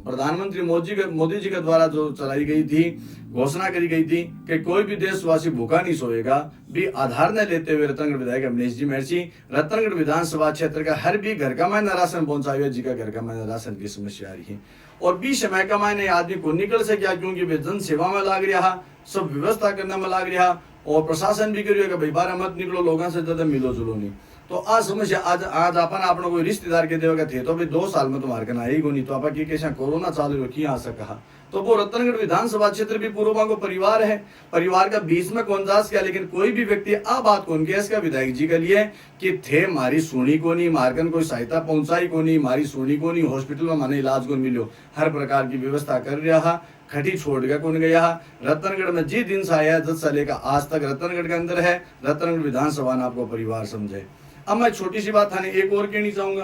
Speaker 2: प्रधानमंत्री मोदी जी के द्वारा जो चलाई गई थी, घोषणा करी गई थी कि कोई भी देशवासी भूखा नहीं सोएगा, भी आधार न लेते हुए रतनगढ़ विधायक अवनीश जी महर्षि रतनगढ़ विधानसभा क्षेत्र का हर भी घर का मायने राशन पहुंचाए जी का घर का मायने राशन की समस्या आ रही है। और भी समय का मायने आदमी को निकल से क्या, क्योंकि वे जन सेवा में लाग रहा, सब व्यवस्था करने में लाग रहा, और प्रशासन भी करिए कि भाई बाहर मत निकलो, लोगों से ज्यादा मिलो जुलो नहीं। तो आज समस्या आज अपन आपने कोई रिश्तेदार के देवगा थे तो भाई 2 साल में तुम्हारे कना आई को नहीं, तो आप की कैसा कोरोना चालू हो किया आ सका। तो वो रतनगढ़ विधानसभा क्षेत्र भी पूर्वा को परिवार है, परिवार का बीच में कौनजास किया, लेकिन कोई भी व्यक्ति आ बात कौन किया इसका विधायक जी के लिए कि थे मारी सुनी को नहीं, मारकन कोई सहायता पहुंचाई को नहीं, मारी सुनी को नहीं, हॉस्पिटल में माने इलाज को मिलो, हर प्रकार की व्यवस्था कर रहा, खटी छोड़ के कौन गया। रतनगढ़ में जी दिन से आया 10 साल का आज तक रतनगढ़ के अंदर है, रतनगढ़ विधानसभा ने आपको परिवार समझे। अब मैं छोटी सी बात थाने एक और कहनी चाहूंगा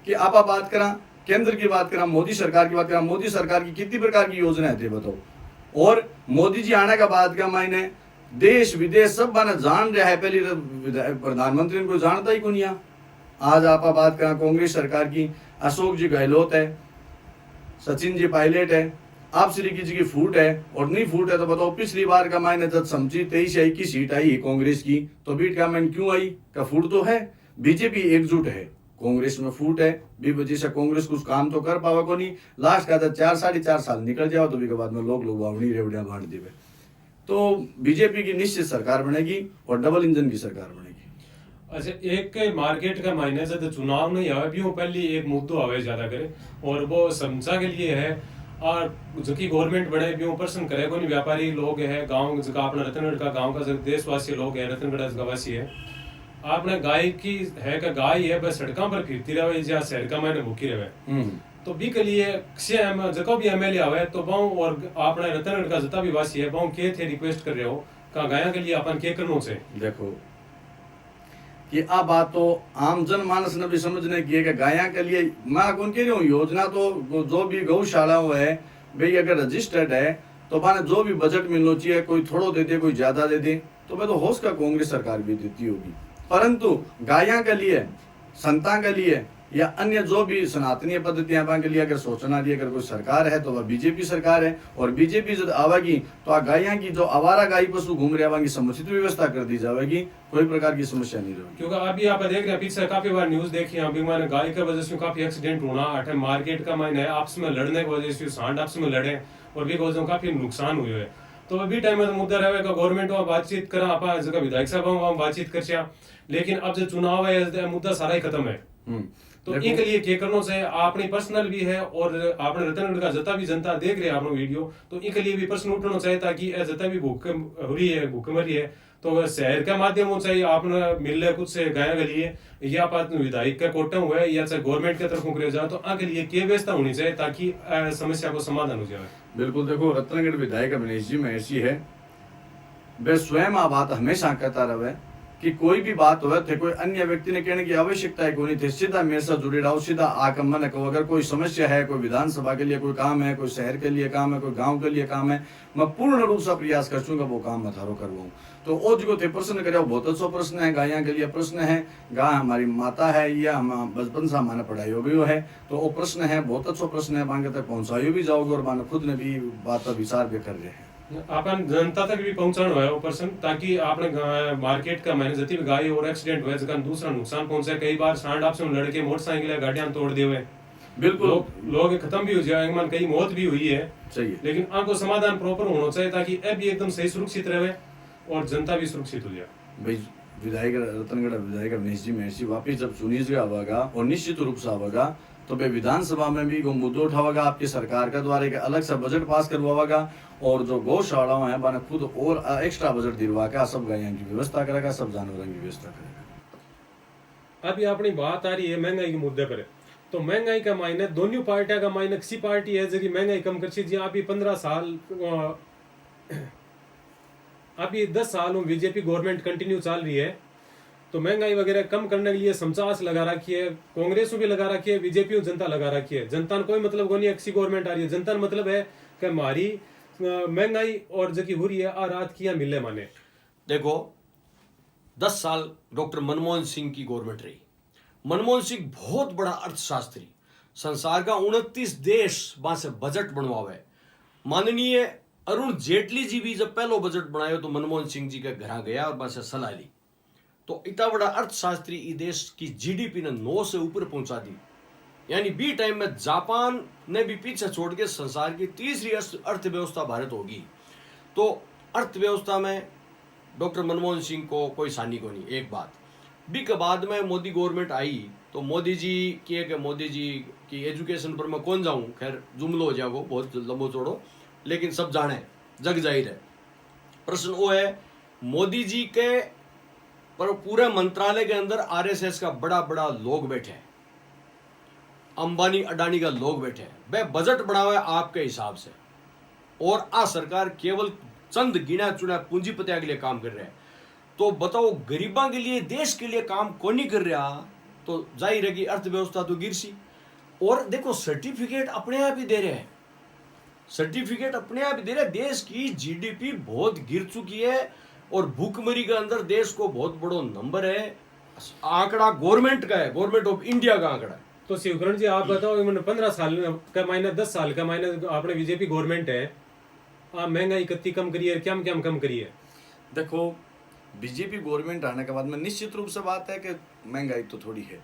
Speaker 2: कि आप बात करा केंद्र की बात करा, मोदी सरकार की बात करा, मोदी सरकार की कितनी प्रकार की योजनाएं थे बताओ। और मोदी जी आने का बाद का मायने देश विदेश सब माने जान रहा है, पहले प्रधानमंत्री को जानता ही कौन। आज आप बात करा कांग्रेस सरकार की, अशोक जी गहलोत है, सचिन जी पायलट है, आप श्री जी की फूट है, और नहीं फूट है तो बताओ पिछली बार का मायने जब समझी 23 आई की सीट आई कांग्रेस की, तो बीट का मायने क्यों आई का फूट तो है, बीजेपी एकजुट है, कांग्रेस में फूट है, भी वजह से कांग्रेस कुछ काम तो कर पावा को नहीं। लास्ट का 4 साढ़े 4 साल निकल जाओ तो भी के बाद में लोग वावनी रेवड़िया बांट देवे। तो बीजेपी की निश्चित सरकार बनेगी और डबल इंजन की सरकार बनेगी।
Speaker 3: अच्छा, एक मार्केट का मायने से तो चुनाव नहीं आवे भी वो पहले एक मुद्दो आवे ज्यादा करे, और वो समझा के लिए है, और जो की गवर्नमेंट बने भी वो प्रश्न करे को नहीं, व्यापारी लोग है, गांव जो अपना रतनगढ़ का गांव का देशवासी लोग है, रतनगढ़ का वासी है, आपने गाय की है का गाय है बस सड़कों पर फिरती रहे या शहर का मायने भूखी रहे, तो भी के लिए जको भी एमएलए आवे तो बहु और आपने रतनगढ़ का जितना भी वासी है बहु के थे रिक्वेस्ट कर रहे हो का गाया के लिए अपन के करनो से।
Speaker 2: देखो कि अब बात तो आम जनमानस ने भी समझने की है कि गाया के लिए मैं कौन कह रही हूँ, योजना तो जो भी गौशाला है भाई अगर रजिस्टर्ड है तो माने जो भी बजट मिलना चाहिए, कोई थोड़ो दे दे कोई ज्यादा दे दे, तो मैं तो होश का कांग्रेस सरकार भी देती होगी, परंतु गाया के लिए, संता के लिए या अन्य जो भी सनातनीय पद्धतियां के लिए अगर सोचना दी अगर कोई सरकार है तो वह बीजेपी सरकार है। और बीजेपी जब आवेगी तो आ गाया की जो आवारा गाय पशु घूम रहे आवेगी समुचित व्यवस्था कर दी जाएगी, कोई प्रकार की समस्या नहीं रहेगी।
Speaker 3: क्योंकि अभी आप देख रहे हैं पीछे काफी बार न्यूज देखी अभी मैंने गाय की वजह से काफी एक्सीडेंट होना, अठे मार्केट का मायने आपस में लड़ने की वजह से सांड आपस में लड़े और भी वजह काफी नुकसान हुए है। तो अभी टाइम में मुद्दा रहेगा गवर्नमेंट वहाँ बातचीत करा आप जगह विधायक साहब वहाँ बातचीत कर, लेकिन अब जो चुनाव है मुद्दा सारा ही खत्म है। तो इनके लिए क्या करना चाहिए, आपने पर्सनल भी है और आपने रतनगढ़ का जता भी जनता देख रहे हैं आपने वीडियो, तो इनके लिए भी प्रश्न उठना चाहिए ताकि जता भी भूख हो रही है भूखमरी है तो शहर का माध्यम चाहिए आपने मिल रहे कुछ से गाया के लिए या बात विधायक का कोटा हुआ है या चाहे गवर्नमेंट की तरफ करे जाए, तो आगे लिए क्या व्यवस्था होनी चाहिए ताकि समस्या को समाधान हो जाए।
Speaker 2: बिल्कुल देखो रतनगढ़ विधायक अवनीश जी महर्षि है, वे स्वयं आ बात हमेशा कहता रहे कि कोई भी बात हो थे कोई अन्य व्यक्ति ने कहने की आवश्यकता है कोई थे, सीधा मेरे साथ जुड़े रहो, सीधा आकर मन कहो अगर कोई समस्या है, कोई विधानसभा के लिए कोई काम है, कोई शहर के लिए काम है, कोई गांव के लिए काम है, मैं पूर्ण रूप से प्रयास कर चूंगा वो काम मैं थारो करवाऊं। तो वो जो थे प्रश्न करे बहुत अच्छा प्रश्न है, गाया के लिए प्रश्न है, गाय हमारी माता है या हम बचपन से हमारा पढ़ाई हो भी है, तो वो प्रश्न है बहुत अच्छा प्रश्न है, मांगे तक पहुंचाई भी जाओगे और मानो खुद ने भी बात का विचार भी कर रहे हैं।
Speaker 3: अपन जनता तक भी पहुंचाना है वो पर्सन ताकि आपने मार्केट का मैंने जति भी गाय और एक्सीडेंट हुआ जगह दूसरा नुकसान पहुंचे, कई बार सांड आपसे लड़के मोटरसाइकिल गाड़ियां तोड़ दे हुए, बिल्कुल लोग खत्म भी हो जाए, मन कई मौत भी हुई है, चाहिए लेकिन आपको समाधान प्रॉपर होना चाहिए ताकि अब भी एकदम सही सुरक्षित रहे और जनता भी सुरक्षित हो जाए।
Speaker 2: भाई विधायक रतनगढ़ विधायक अवनीश जी महर्षि वापिस जब चुनीज आवेगा और निश्चित रूप से आवेगा तो वे विधानसभा में भी मुद्दे उठावेगा, आपकी सरकार के द्वारा एक अलग सा बजट पास करवाएगा और जो गौशालाओं है मैंने खुद और एक्स्ट्रा बजट दिलवा के सब गायों की व्यवस्था करेगा, सब जानवरों की व्यवस्था करेगा।
Speaker 3: अभी अपनी बात आ रही है महंगाई के मुद्दे पर, तो महंगाई का मायने दोनों पार्टियां का मायने किसी पार्टी है जो महंगाई कम कर सी, अभी 15 साल अभी 10 साल में बीजेपी गवर्नमेंट कंटिन्यू चल रही है, तो महंगाई वगैरह कम करने के लिए समचास लगा रखी है, कांग्रेस भी लगा रखी है, बीजेपी जनता लगा रखी है। जनता ने कोई मतलब को नहीं है किसी गवर्नमेंट आ रही है, जनता ने मतलब है कि हमारी महंगाई और जकी हो रही है आ रात किया मिले माने।
Speaker 1: देखो 10 साल डॉक्टर मनमोहन सिंह की गवर्नमेंट रही, मनमोहन सिंह बहुत बड़ा अर्थशास्त्री, संसार का 29 देश वहां से बजट बनवावे। माननीय अरुण जेटली जी भी जब पहलो बजट बनायो तो मनमोहन सिंह जी के घर गया और वहां से सलाह ली। तो इतना बड़ा अर्थशास्त्री इस देश की जीडीपी ने 9 से ऊपर पहुंचा दी। यानी बी टाइम में जापान ने भी पीछे छोड़ के संसार की तीसरी अर्थव्यवस्था भारत होगी। तो अर्थव्यवस्था में डॉक्टर मनमोहन सिंह को कोई सानी को नहीं। एक बात बी के बाद में मोदी गवर्नमेंट आई तो मोदी जी कि मोदी जी की एजुकेशन पर मैं कौन जाऊं, खैर जुमलो हो जाएगा बहुत लंबो चौड़ो, लेकिन सब जाने जग जाहिर है। प्रश्न वो है मोदी जी के पर पूरे मंत्रालय के अंदर आरएसएस का बड़ा बड़ा लोग बैठे हैं, अंबानी अडानी का लोग बैठे हैं, वह बजट बनावे आपके हिसाब से, और आ सरकार केवल चंद गिना चुना पूंजीपतियों के लिए काम कर रहा है। तो बताओ गरीबों के लिए देश के लिए काम कौन नहीं कर रहा, तो जाहिर है कि अर्थव्यवस्था तो गिर सी। और देखो सर्टिफिकेट अपने आप ही दे रहे हैं, सर्टिफिकेट अपने आप ही दे रहे हैं। देश की जीडीपी बहुत गिर चुकी है और भूखमरी के अंदर देश को बहुत बड़ा नंबर है। आंकड़ा गवर्नमेंट का है, गवर्नमेंट ऑफ इंडिया का आंकड़ा है।
Speaker 3: तो शिवकरण जी आप बताओ, 15 साल का महीना 10 साल का महीना आपने बीजेपी गवर्नमेंट है, आप महंगाई कितनी कम करी है, क्या क्या कम करी है?
Speaker 2: देखो बीजेपी गवर्नमेंट आने के बाद में निश्चित रूप से बात है कि महंगाई तो थोड़ी है,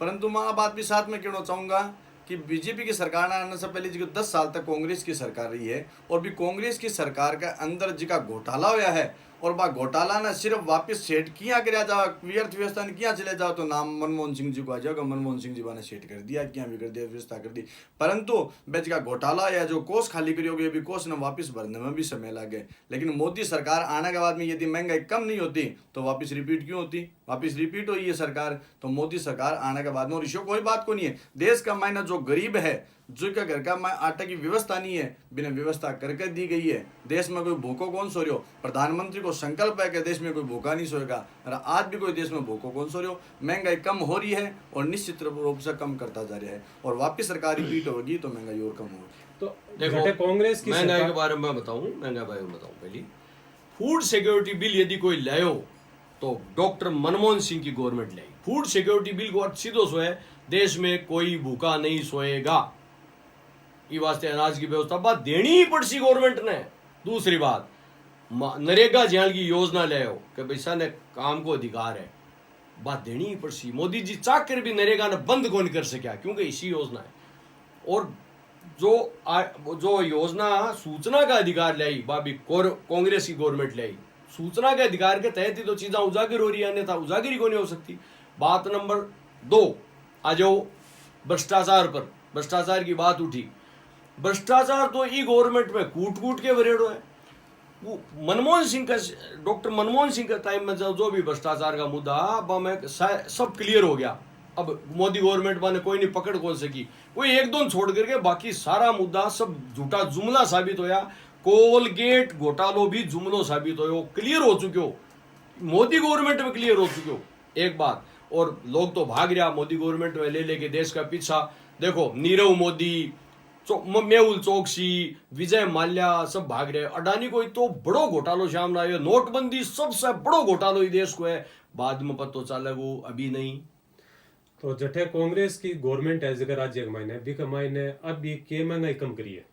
Speaker 2: परंतु मैं बात भी साथ में कहना चाहूँगा कि बीजेपी की सरकार आने से पहले जो 10 साल तक कांग्रेस की सरकार रही है, और भी कांग्रेस की सरकार के अंदर जिका घोटाला होया है, और बा घोटाला ने सिर्फ वापस सेट किया कर जाओ, अर्थव्यवस्था ने किया चले जाओ तो नाम मनमोहन सिंह जी को आ जाओगा, मनमोहन सिंह जी ने सेट कर दिया, क्या भी कर दिया, व्यवस्था कर दी। परंतु बेच का घोटाला या जो कोष खाली करी होगी, अभी कोष ने वापस भरने में भी समय लगे। लेकिन मोदी सरकार आने के बाद में यदि महंगाई कम नहीं होती तो वापस रिपीट क्यों होती? वापस रिपीट हुई है सरकार। तो मोदी सरकार आने के बाद में, और इसको कोई बात को नहीं है, देश का मायना जो गरीब है, जो का घर का आटा की व्यवस्था नहीं है, बिना व्यवस्था करके दी गई है। देश में कोई भूखो कौन सो रहो? प्रधानमंत्री को संकल्प है कि देश में कोई भूखा नहीं सोएगा, और आज भी कोई देश में भूखो कौन सो रहो? महंगाई कम हो रही है और निश्चित रूप से कम करता जा रहा है, और वापस सरकार रिपीट होगी तो महंगाई और कम होगी।
Speaker 3: तो
Speaker 1: देखो
Speaker 3: कांग्रेस की
Speaker 1: महंगाई के बारे में बताऊं, महंगाई बारे में बताऊं। पहली फूड सिक्योरिटी बिल यदि कोई लायो तो डॉक्टर मनमोहन सिंह की गवर्नमेंट लाई। फूड सिक्योरिटी बिल को अर्थ सीधो सो है देश में कोई भूखा नहीं सोएगा, ये वास्ते अनाज की व्यवस्था बात देनी ही पड़सी गवर्नमेंट ने। दूसरी बात नरेगा जियाल की योजना ले आओ कि पैसा ने काम को अधिकार है, बात देनी ही पड़सी। मोदी जी चाह कर भी नरेगा ने बंद कौन कर सका, क्योंकि इसी योजना है। और जो योजना सूचना का अधिकार लाई, बाबी कांग्रेस की गवर्नमेंट लाई, सूचना के अधिकार के तहत ही तो चीजें उजागर हो रही है, अन्यथा उजागर ही नहीं हो सकती। बात नंबर 2 आ जाओ भ्रष्टाचार पर। भ्रष्टाचार की बात उठी, भ्रष्टाचार तो ई गवर्नमेंट में कूट कूट के भरेड़ो है। वो मनमोहन सिंह का, डॉक्टर मनमोहन सिंह का टाइम में जो भी भ्रष्टाचार का मुद्दा में सब क्लियर हो गया। अब मोदी गवर्नमेंट में कोई नहीं पकड़ कौन सकी, कोई एक दो छोड़ करके बाकी सारा मुद्दा सब झूठा जुमला साबित होया। कोलगेट घोटालो भी जुमलो साबित हो, क्लियर हो चुके हो, मोदी गवर्नमेंट में क्लियर हो चुके हो। एक बात, और लोग तो भाग रहा मोदी गवर्नमेंट में ले लेके देश का पीछा। देखो नीरव मोदी, मेहुल चोकसी, विजय माल्या सब भाग रहे। अडानी को तो बड़ो घोटालो सामने आयो, नोटबंदी सबसे बड़ो घोटालो देश को है, बाद में पता चला वो अभी नहीं।
Speaker 3: तो जठे कांग्रेस की गवर्नमेंट है जगह राज्य कमाईने भी कमाईने अब भी के महंगाई कम करी है,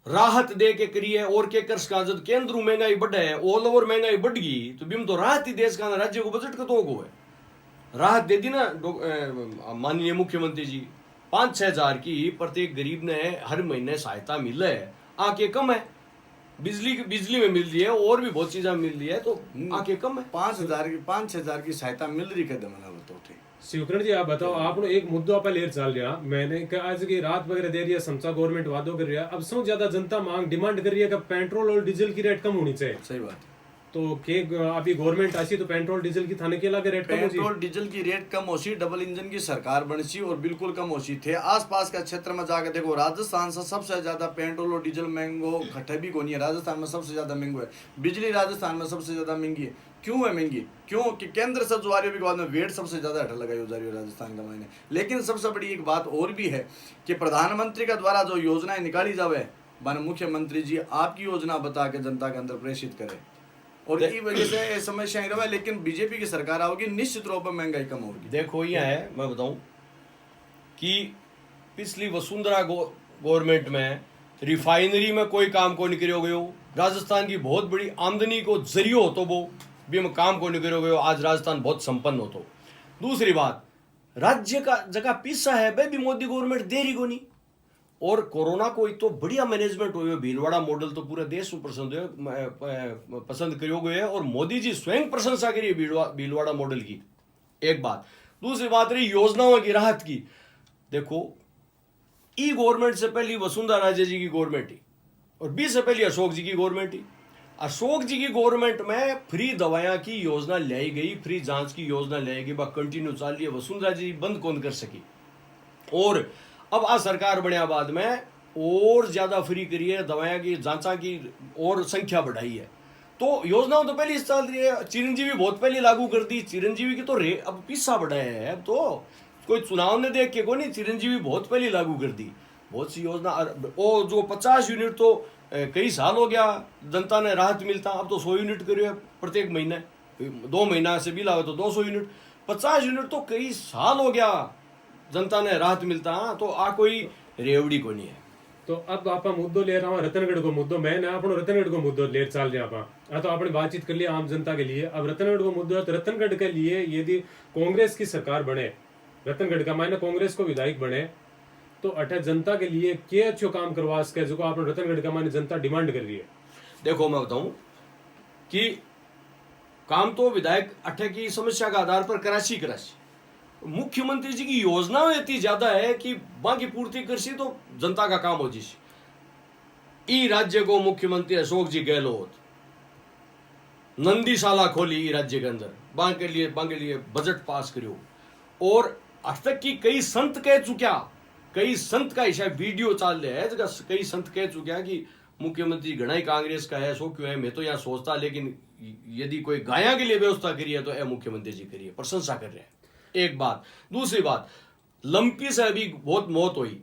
Speaker 1: राहत दे के करी है। और के कर्ज का जब केंद्र महंगाई बढ़े है, ऑल ओवर महंगाई बढ़ गई तो बिम तो राहत ही देश का राज्य को बजट का तो है, राहत दे दी ना माननीय मुख्यमंत्री जी। 5-6 हजार की प्रत्येक गरीब ने हर महीने सहायता मिल है, आके कम है। बिजली में मिल रही है और भी बहुत चीजें मिल रही है, तो आके कम है।
Speaker 2: 5-6 हजार की सहायता मिल रही कदम बताओ थे।
Speaker 3: शिवकरण जी आप बताओ, आपने एक मुद्दा पर लेर चल रहा, मैंने आज की रात वगैरह दे रही है, समचा गवर्नमेंट वादों कर रही है, अब सबसे ज्यादा जनता मांग डिमांड कर रही है कि पेट्रोल और डीजल की रेट कम होनी चाहिए।
Speaker 2: सही बात।
Speaker 3: तो के अभी गवर्नमेंट आसी तो पेट्रोल डीजल की थाने के लगे रेट कम होगी,
Speaker 2: पेट्रोल डीजल की रेट कम होशी, डबल इंजन की सरकार बनसी और बिल्कुल कम होशी थे। आसपास का क्षेत्र में जाकर देखो, राजस्थान से सबसे ज्यादा पेट्रोल और डीजल महंगो खट्टे भी कोनी है, राजस्थान में सबसे ज्यादा महंगो है। बिजली राजस्थान में सबसे ज्यादा महंगी है। क्यों है महंगी? क्यों कि केंद्र से जो आ रही है बाद में वेट सबसे ज्यादा हटा लगाई जा रही है राजस्थान का मायने। लेकिन सबसे बड़ी एक बात और भी है कि प्रधानमंत्री के द्वारा जो योजनाएं निकाली जावे, माननीय मुख्यमंत्री जी आपकी योजना बता के जनता के अंदर प्रेषित करें। और ई वजह से ये समस्याएं रहा, लेकिन बीजेपी की सरकार आओगी निश्चित रूप में महंगाई कम होगी।
Speaker 1: देखो यहाँ है, मैं बताऊं कि पिछली वसुंधरा गवर्नमेंट में रिफाइनरी में कोई काम को नहीं करो गयो, राजस्थान की बहुत बड़ी आमदनी को जरियो हो तो वो भी में काम को नहीं करो गयो, आज राजस्थान बहुत संपन्न हो तो। दूसरी बात, राज्य का जगह पिस्सा है भाई भी मोदी गवर्नमेंट दे रही को नहीं। और कोरोना को तो बढ़िया मैनेजमेंट हुई है, भीलवाड़ा मॉडल तो पूरे देश में पसंद करो गए है और मोदी जी स्वयं प्रशंसा करी भीलवाड़ा मॉडल की, एक बात। दूसरी बात रही योजनाओं की राहत की। देखो ई गवर्नमेंट से पहले वसुंधरा राजे जी की गवर्नमेंट थी और 20 से पहले अशोक जी की गवर्नमेंट थी। अशोक जी की गवर्नमेंट में फ्री दवाइयां की योजना लाई गई, फ्री जांच की योजना लाई गई, कंटिन्यू चल रही है। वसुंधरा जी बंद कौन कर सकी। और अब आ सरकार बनया बाद में और ज्यादा फ्री करी है, दवाइयां की जांचा की और संख्या बढ़ाई है। तो योजनाओं तो पहले चल रही है, चिरंजीवी बहुत पहले लागू कर दी। चिरंजीवी की तो अब पिस्सा बढ़ाया है, अब तो कोई चुनाव ने देख के को नहीं, चिरंजीवी बहुत पहले लागू कर दी। बहुत सी योजना, वो जो 50 यूनिट तो कई साल हो गया जनता ने राहत मिलता, अब तो 100 यूनिट करिए प्रत्येक महीने, 2 महीना से बिल आवे तो 200 यूनिट, 50 यूनिट तो कई साल हो गया जनता ने राहत मिलता। तो आ कोई रेवड़ी को नहीं है।
Speaker 3: तो अब आप मुद्दों ले रहा हूँ रतनगढ़ को मुद्दो, मैं ना अपनो रतनगढ़ को मुद्दो ले चल रहे आप तो आपने बातचीत कर लिया आम जनता के लिए। अब रतनगढ़ को मुद्दो है तो रतनगढ़ के लिए यदि कांग्रेस की सरकार बने, रतनगढ़ का मायने कांग्रेस को विधायक बने, तो अठे जनता के लिए क्या अच्छो काम करवा सके जो आपने रतनगढ़ का मायने जनता डिमांड कर रही है।
Speaker 1: देखो मैं बताऊं कि काम तो विधायक अठे की समस्या का आधार पर कराची मुख्यमंत्री जी की योजनाएं इतनी ज्यादा है कि बाकी पूर्ति कृषि तो जनता का काम हो जिस ई राज्य को मुख्यमंत्री अशोक जी गहलोत नंदीशाला खोली ई राज्य के अंदर, बांके लिए बजट पास करियो। और आज तक की कई संत कह चुका, कई संत का ऐसा वीडियो चल रहा है जगह कई संत कह चुका कि मुख्यमंत्री घना ही कांग्रेस का है, सो क्यों है मैं तो यहाँ सोचता, लेकिन यदि कोई गाया के लिए व्यवस्था करी है तो यह मुख्यमंत्री जी करिए, प्रशंसा कर रहे हैं, एक बात। दूसरी बात, लंपी से अभी बहुत मौत हुई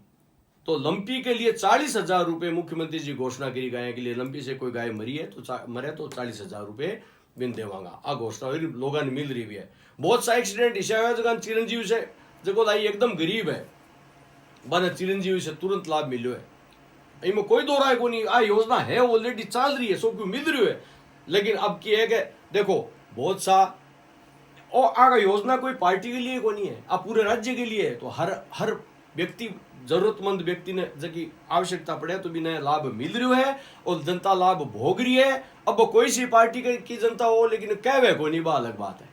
Speaker 1: तो लंपी के लिए 40,000 रुपए मुख्यमंत्री जी घोषणा करी गाय के लिए। लंपी से कोई गाय मरी है तो मरे तो 40,000 रुपए बिन देवांगा, आ घोषणा लोगों ने मिल रही भी है। बहुत सा एक्सीडेंट ऐसा है जगह चिरंजीवी से जो लाई एकदम गरीब है बने चिरंजीवी से तुरंत लाभ मिलो है, इनमें कोई दो राय को नहीं। आ योजना है ऑलरेडी चल रही है, सब क्यों मिल रही है। लेकिन अब की है कि देखो बहुत सा और आगा योजना कोई पार्टी के लिए को नहीं है, आप पूरे राज्य के लिए है। तो हर व्यक्ति जरूरतमंद व्यक्ति ने जबकि आवश्यकता पड़े तो भी नया लाभ मिल रहा है और जनता लाभ भोग रही है। अब कोई सी पार्टी की जनता हो लेकिन कहवे को नहीं, अलग बात है।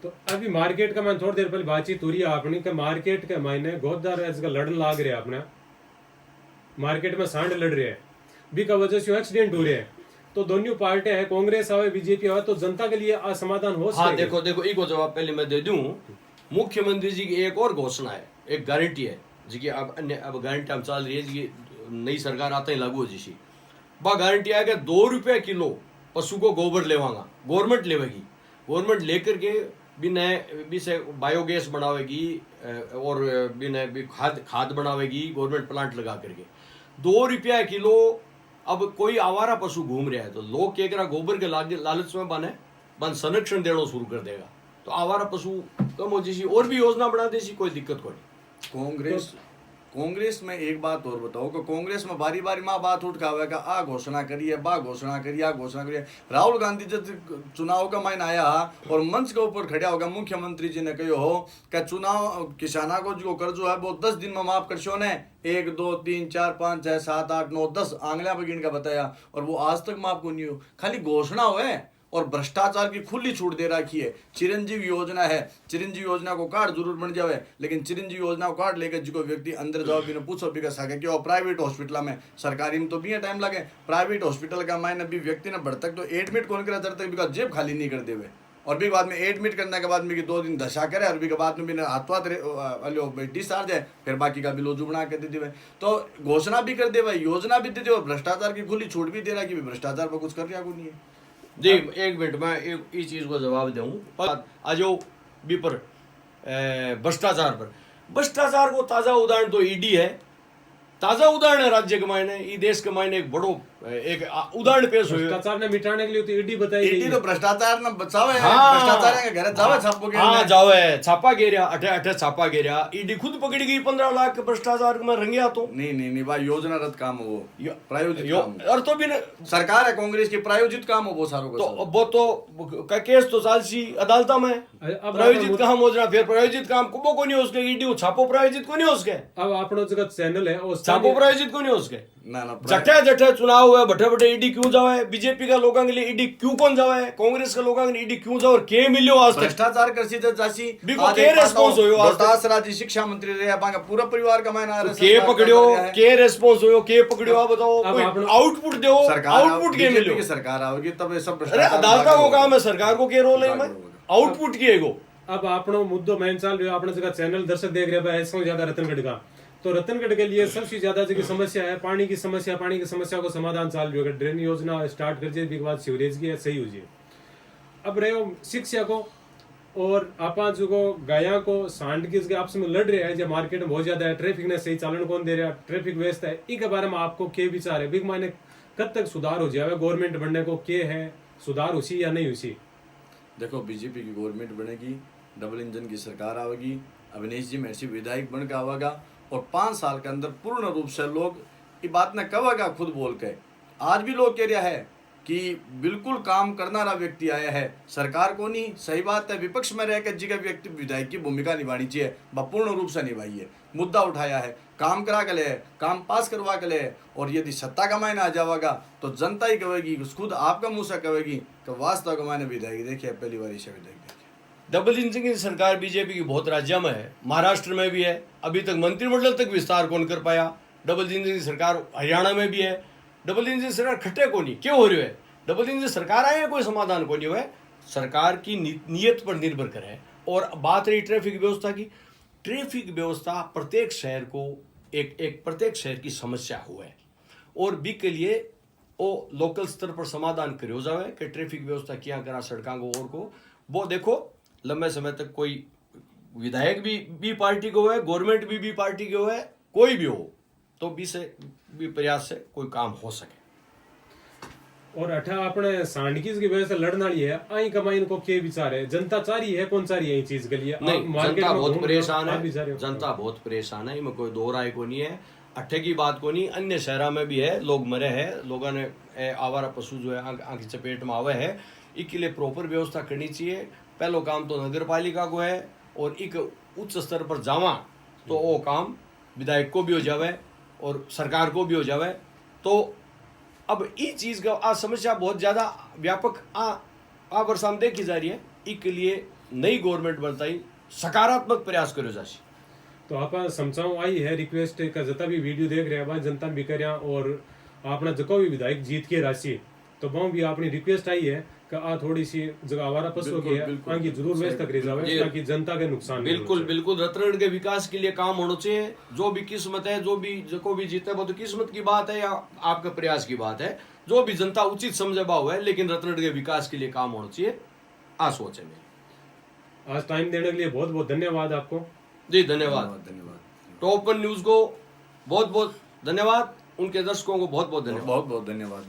Speaker 3: तो अभी मार्केट का मैं थोड़ी देर पहले बातचीत हो रही है आपने कि मार्केट के मायने गोदार का लड़न लाग रहे अपने मार्केट में सांड लड़ रहे हैं, भी का वजह से एक्सीडेंट हो रहे हैं। तो दोनों पार्टियां है, कांग्रेस आवे बीजेपी आवे, तो जनता के लिए असमाधान हो सकता है।
Speaker 1: देखो एक जवाब पहले मैं दे दूं। मुख्यमंत्री जी की एक और घोषणा है, एक गारंटी है जी की अब गारंटी हम चल रही है जी, नई सरकार आता ही लागू हो जिसी वह गारंटी है कि 2 रुपये किलो पशु को गोबर लेवांगा, गवर्नमेंट लेवेगी। गवर्नमेंट लेकर के भी से बायोगैस बनावेगी और खाद बनावेगी, गवर्नमेंट प्लांट लगा करके 2 रुपया किलो। अब कोई आवारा पशु घूम रहा है तो लोग क्या करा, गोबर के लालच में बन संरक्षण देना शुरू कर देगा तो आवारा पशु कम हो जैसी और भी योजना बना देसी, कोई दिक्कत को नहीं।
Speaker 2: कांग्रेस में एक बात और बताओ कि कांग्रेस में बारी बारी माँ बात उठावे का आ घोषणा करिए, बा घोषणा करिए, आ घोषणा करिए। राहुल गांधी जब चुनाव का मायने आया और मंच के ऊपर खड़ा होगा मुख्यमंत्री जी ने कहो हो कि चुनाव किसाना को जो कर्जो है वो 10 दिन में माफ कर शो ने 1 2 3 4 5 6 7 8 9 10 आंगलियां बगिन का बताया और वो आज तक माफ को नहीं हो, खाली घोषणा हुए और भ्रष्टाचार की खुली छूट दे रखी है। चिरंजीवी योजना है, चिरंजीवी योजना को कार्ड जरूर बन जावे, लेकिन चिरंजीवी योजना को कार्ड लेकर जो व्यक्ति अंदर जाओ भी पूछो भी सके कि प्राइवेट हॉस्पिटल में, सरकारी में तो भी टाइम लगे, प्राइवेट हॉस्पिटल का मायने भी व्यक्ति ने बढ़ तक तो एडमिट कौन करा जब तक जेब खाली नहीं कर देवे और भी बाद में एडमिट करने के बाद में 2 दिन दशा करे और भी के बाद में हाथ डिस्चार्ज है, फिर बाकी का बिल जो बना के दे देवे। तो घोषणा भी कर देवे, योजना भी दे दे और भ्रष्टाचार की खुली छूट भी दे रहा कि भ्रष्टाचार पर कुछ कर रहा को नहीं है।
Speaker 1: जी एक मिनट में इस चीज को जवाब दूं। आज भी पर भ्रष्टाचार को ताजा उदाहरण तो ईडी है, ताजा उदाहरण है राज्य के मायने, ई देश के मायने एक बड़ो एक उदाहरण पेश हुई।
Speaker 3: भ्रष्टाचार ने मिटाने के लिए तो ईडी बताई गई
Speaker 2: ईडी
Speaker 3: है।
Speaker 2: तो भ्रष्टाचार ना बचावे
Speaker 1: हाँ।
Speaker 2: भ्रष्टाचार के घर जावे छापो के
Speaker 1: हाँ जावे छापा गेरिया अठे अठे छापा गेरिया ईडी खुद पकड़ी गई 15 लाख भ्रष्टाचार में रंगिया तो
Speaker 2: नहीं भाई योजना रद्द काम हो वो प्रायोजित काम हो।
Speaker 1: और तो भी
Speaker 2: सरकार है कांग्रेस की प्रायोजित काम हो वो सारों का
Speaker 1: तो वो तो केस तो चालसी अदालत में
Speaker 3: अब
Speaker 1: प्रायोजित काम हो रहा फिर प्रायोजित काम को नहीं हो उसके ईडी छापो प्रायोजित को नहीं हो उसके
Speaker 3: अब अपनो जगत चैनल है उस
Speaker 1: छापो प्रायोजित को नहीं हो उसके
Speaker 2: ना
Speaker 1: जठे जठे चुनाव हुए बठे बठे ईडी क्यों जावे बीजेपी का लोगों के लिए ईडी क्यों कौन जावे कांग्रेस के लोगों के लिए ईडी क्यों जावे और के मिलियो आज तक
Speaker 2: भ्रष्टाचार करसी तो जासी
Speaker 1: बिको के रेस्पॉन्स होयो आज तक
Speaker 2: दास राजी शिक्षा मंत्री रे बांगा पूरा परिवार का मैंने आ रहा
Speaker 1: के पकड़ियो के रेस्पॉन्स होयो के पकड़ियो आप बताओ
Speaker 3: अब
Speaker 1: कोई
Speaker 3: आपने-
Speaker 1: आउटपुट दो आउटपुट के मिलियो
Speaker 2: की सरकार आओगी तब ये सब
Speaker 1: अरे
Speaker 2: भ्रष्टाचार
Speaker 1: अदालत को काम है सरकार को के रोल है में आउटपुट की एगो
Speaker 3: अब आपनो मुद्दो मैन चाल रहे हो अपने जगह चैनल दर्शक देख रहे हैं ऐसा ज्यादा रतनगढ़ का तो रतनगढ़ के लिए सबसे ज्यादा जो समस्या है पानी की समस्या को समाधान चाल रही है ड्रेन योजना स्टार्ट कर जाए बाद सीवरेज की है सही हो जाए अब रहे हो शिक्षा को और आप जो को गाया को सांड की आपस में लड़ रहे हैं जो मार्केट में बहुत ज्यादा है ट्रैफिक ने सही चालन कौन दे रहा है ट्रैफिक व्यवस्था है इसके बारे में आपको क्या विचार है बिग मायने कब तक सुधार हो जाए गवर्नमेंट बनने को क्या है सुधार उसी या नहीं उसी
Speaker 2: देखो बीजेपी की गवर्नमेंट बनेगी डबल इंजन की सरकार आवेगी अविनेश जी महर्षि विधायक बन के आवेगा और 5 साल के अंदर पूर्ण रूप से लोग ये बात न कहेगा खुद बोल के आज भी लोग कह रहा है कि बिल्कुल काम करना रहा व्यक्ति आया है सरकार को नहीं सही बात है विपक्ष में रहकर जी का व्यक्ति विधायक की भूमिका निभानी चाहिए वह पूर्ण रूप से निभाई है मुद्दा उठाया है काम करा के ले काम पास करवा के ले और यदि सत्ता का मायने आ जाएगा तो जनता ही कहेगी खुद आपका मुंह से कहेगी कि वास्तव का मायने विधायक देखिए पहली बार इसे विधायक देखिए
Speaker 1: डबल इंजन की सरकार बीजेपी की बहुत राज्यों में है महाराष्ट्र में भी है अभी तक मंत्रिमंडल तक विस्तार कौन कर पाया डबल इंजन की सरकार हरियाणा में भी है डबल इंजन सरकार खट्टे को नहीं क्यों हो रही है डबल इंजन सरकार आए कोई समाधान को नहीं हुआ सरकार की नीयत पर निर्भर करे और बात रही ट्रैफिक व्यवस्था की ट्रैफिक व्यवस्था प्रत्येक शहर को एक प्रत्येक शहर की समस्या हुआ है और बी के लिए वो लोकल स्तर पर समाधान करो जावे कि ट्रैफिक व्यवस्था क्या करा सड़कों को और को वो देखो लंबे समय तक कोई विधायक भी पार्टी को है गवर्नमेंट भी पार्टी को है कोई भी हो तो भी प्रयास से कोई काम हो सके
Speaker 3: और अठा अपने सांडकीज की वजह से लड़ना ही है आई कमाई इनको क्या विचार है जनता चाह रही है कौन चाह रही है ये चीज के लिए
Speaker 1: नहीं जनता बहुत परेशान है जनता
Speaker 3: जनता
Speaker 1: बहुत परेशान है इनमें कोई दो राय को नहीं है अट्ठे की बात को नहीं अन्य शहरों में भी है लोग मरे हैं लोगों ने आवारा पशु जो है आंख की चपेट में आवे है इसके लिए प्रॉपर व्यवस्था करनी चाहिए पहलो काम तो नगर पालिका को है और एक उच्च स्तर पर जावा तो वो काम विधायक को भी हो जावे और सरकार को भी हो जावे तो अब इस चीज का आज समस्या बहुत ज्यादा व्यापक आ वर्षा में देखी जा रही है इसके लिए नई गवर्नमेंट बनता ही सकारात्मक प्रयास करो जासी
Speaker 3: तो आप समझाओ आई है रिक्वेस्ट का जता भी वीडियो देख रहे हैं जनता भी कर और आपने जको भी विधायक जीत के राशि तो वहाँ भी अपनी रिक्वेस्ट आई है कि आ थोड़ी सी जगह आवारा पशुओं की है आगे जरूर व्यवस्था करी जावे ताकि जनता के नुकसान
Speaker 1: बिल्कुल रतनगढ़ के विकास के लिए काम होना चाहिए जो भी किस्मत है जो भी जीते वो तो किस्मत की बात है या आपके प्रयास की बात है जो भी जनता उचित समझे हुआ है लेकिन रतनगढ़ के विकास के लिए काम होना चाहिए आ सोच है मेरी
Speaker 3: आज टाइम देने के लिए बहुत बहुत धन्यवाद आपको
Speaker 1: जी धन्यवाद टॉप वन न्यूज को बहुत बहुत धन्यवाद उनके दर्शकों को बहुत बहुत धन्यवाद
Speaker 2: बहुत धन्यवाद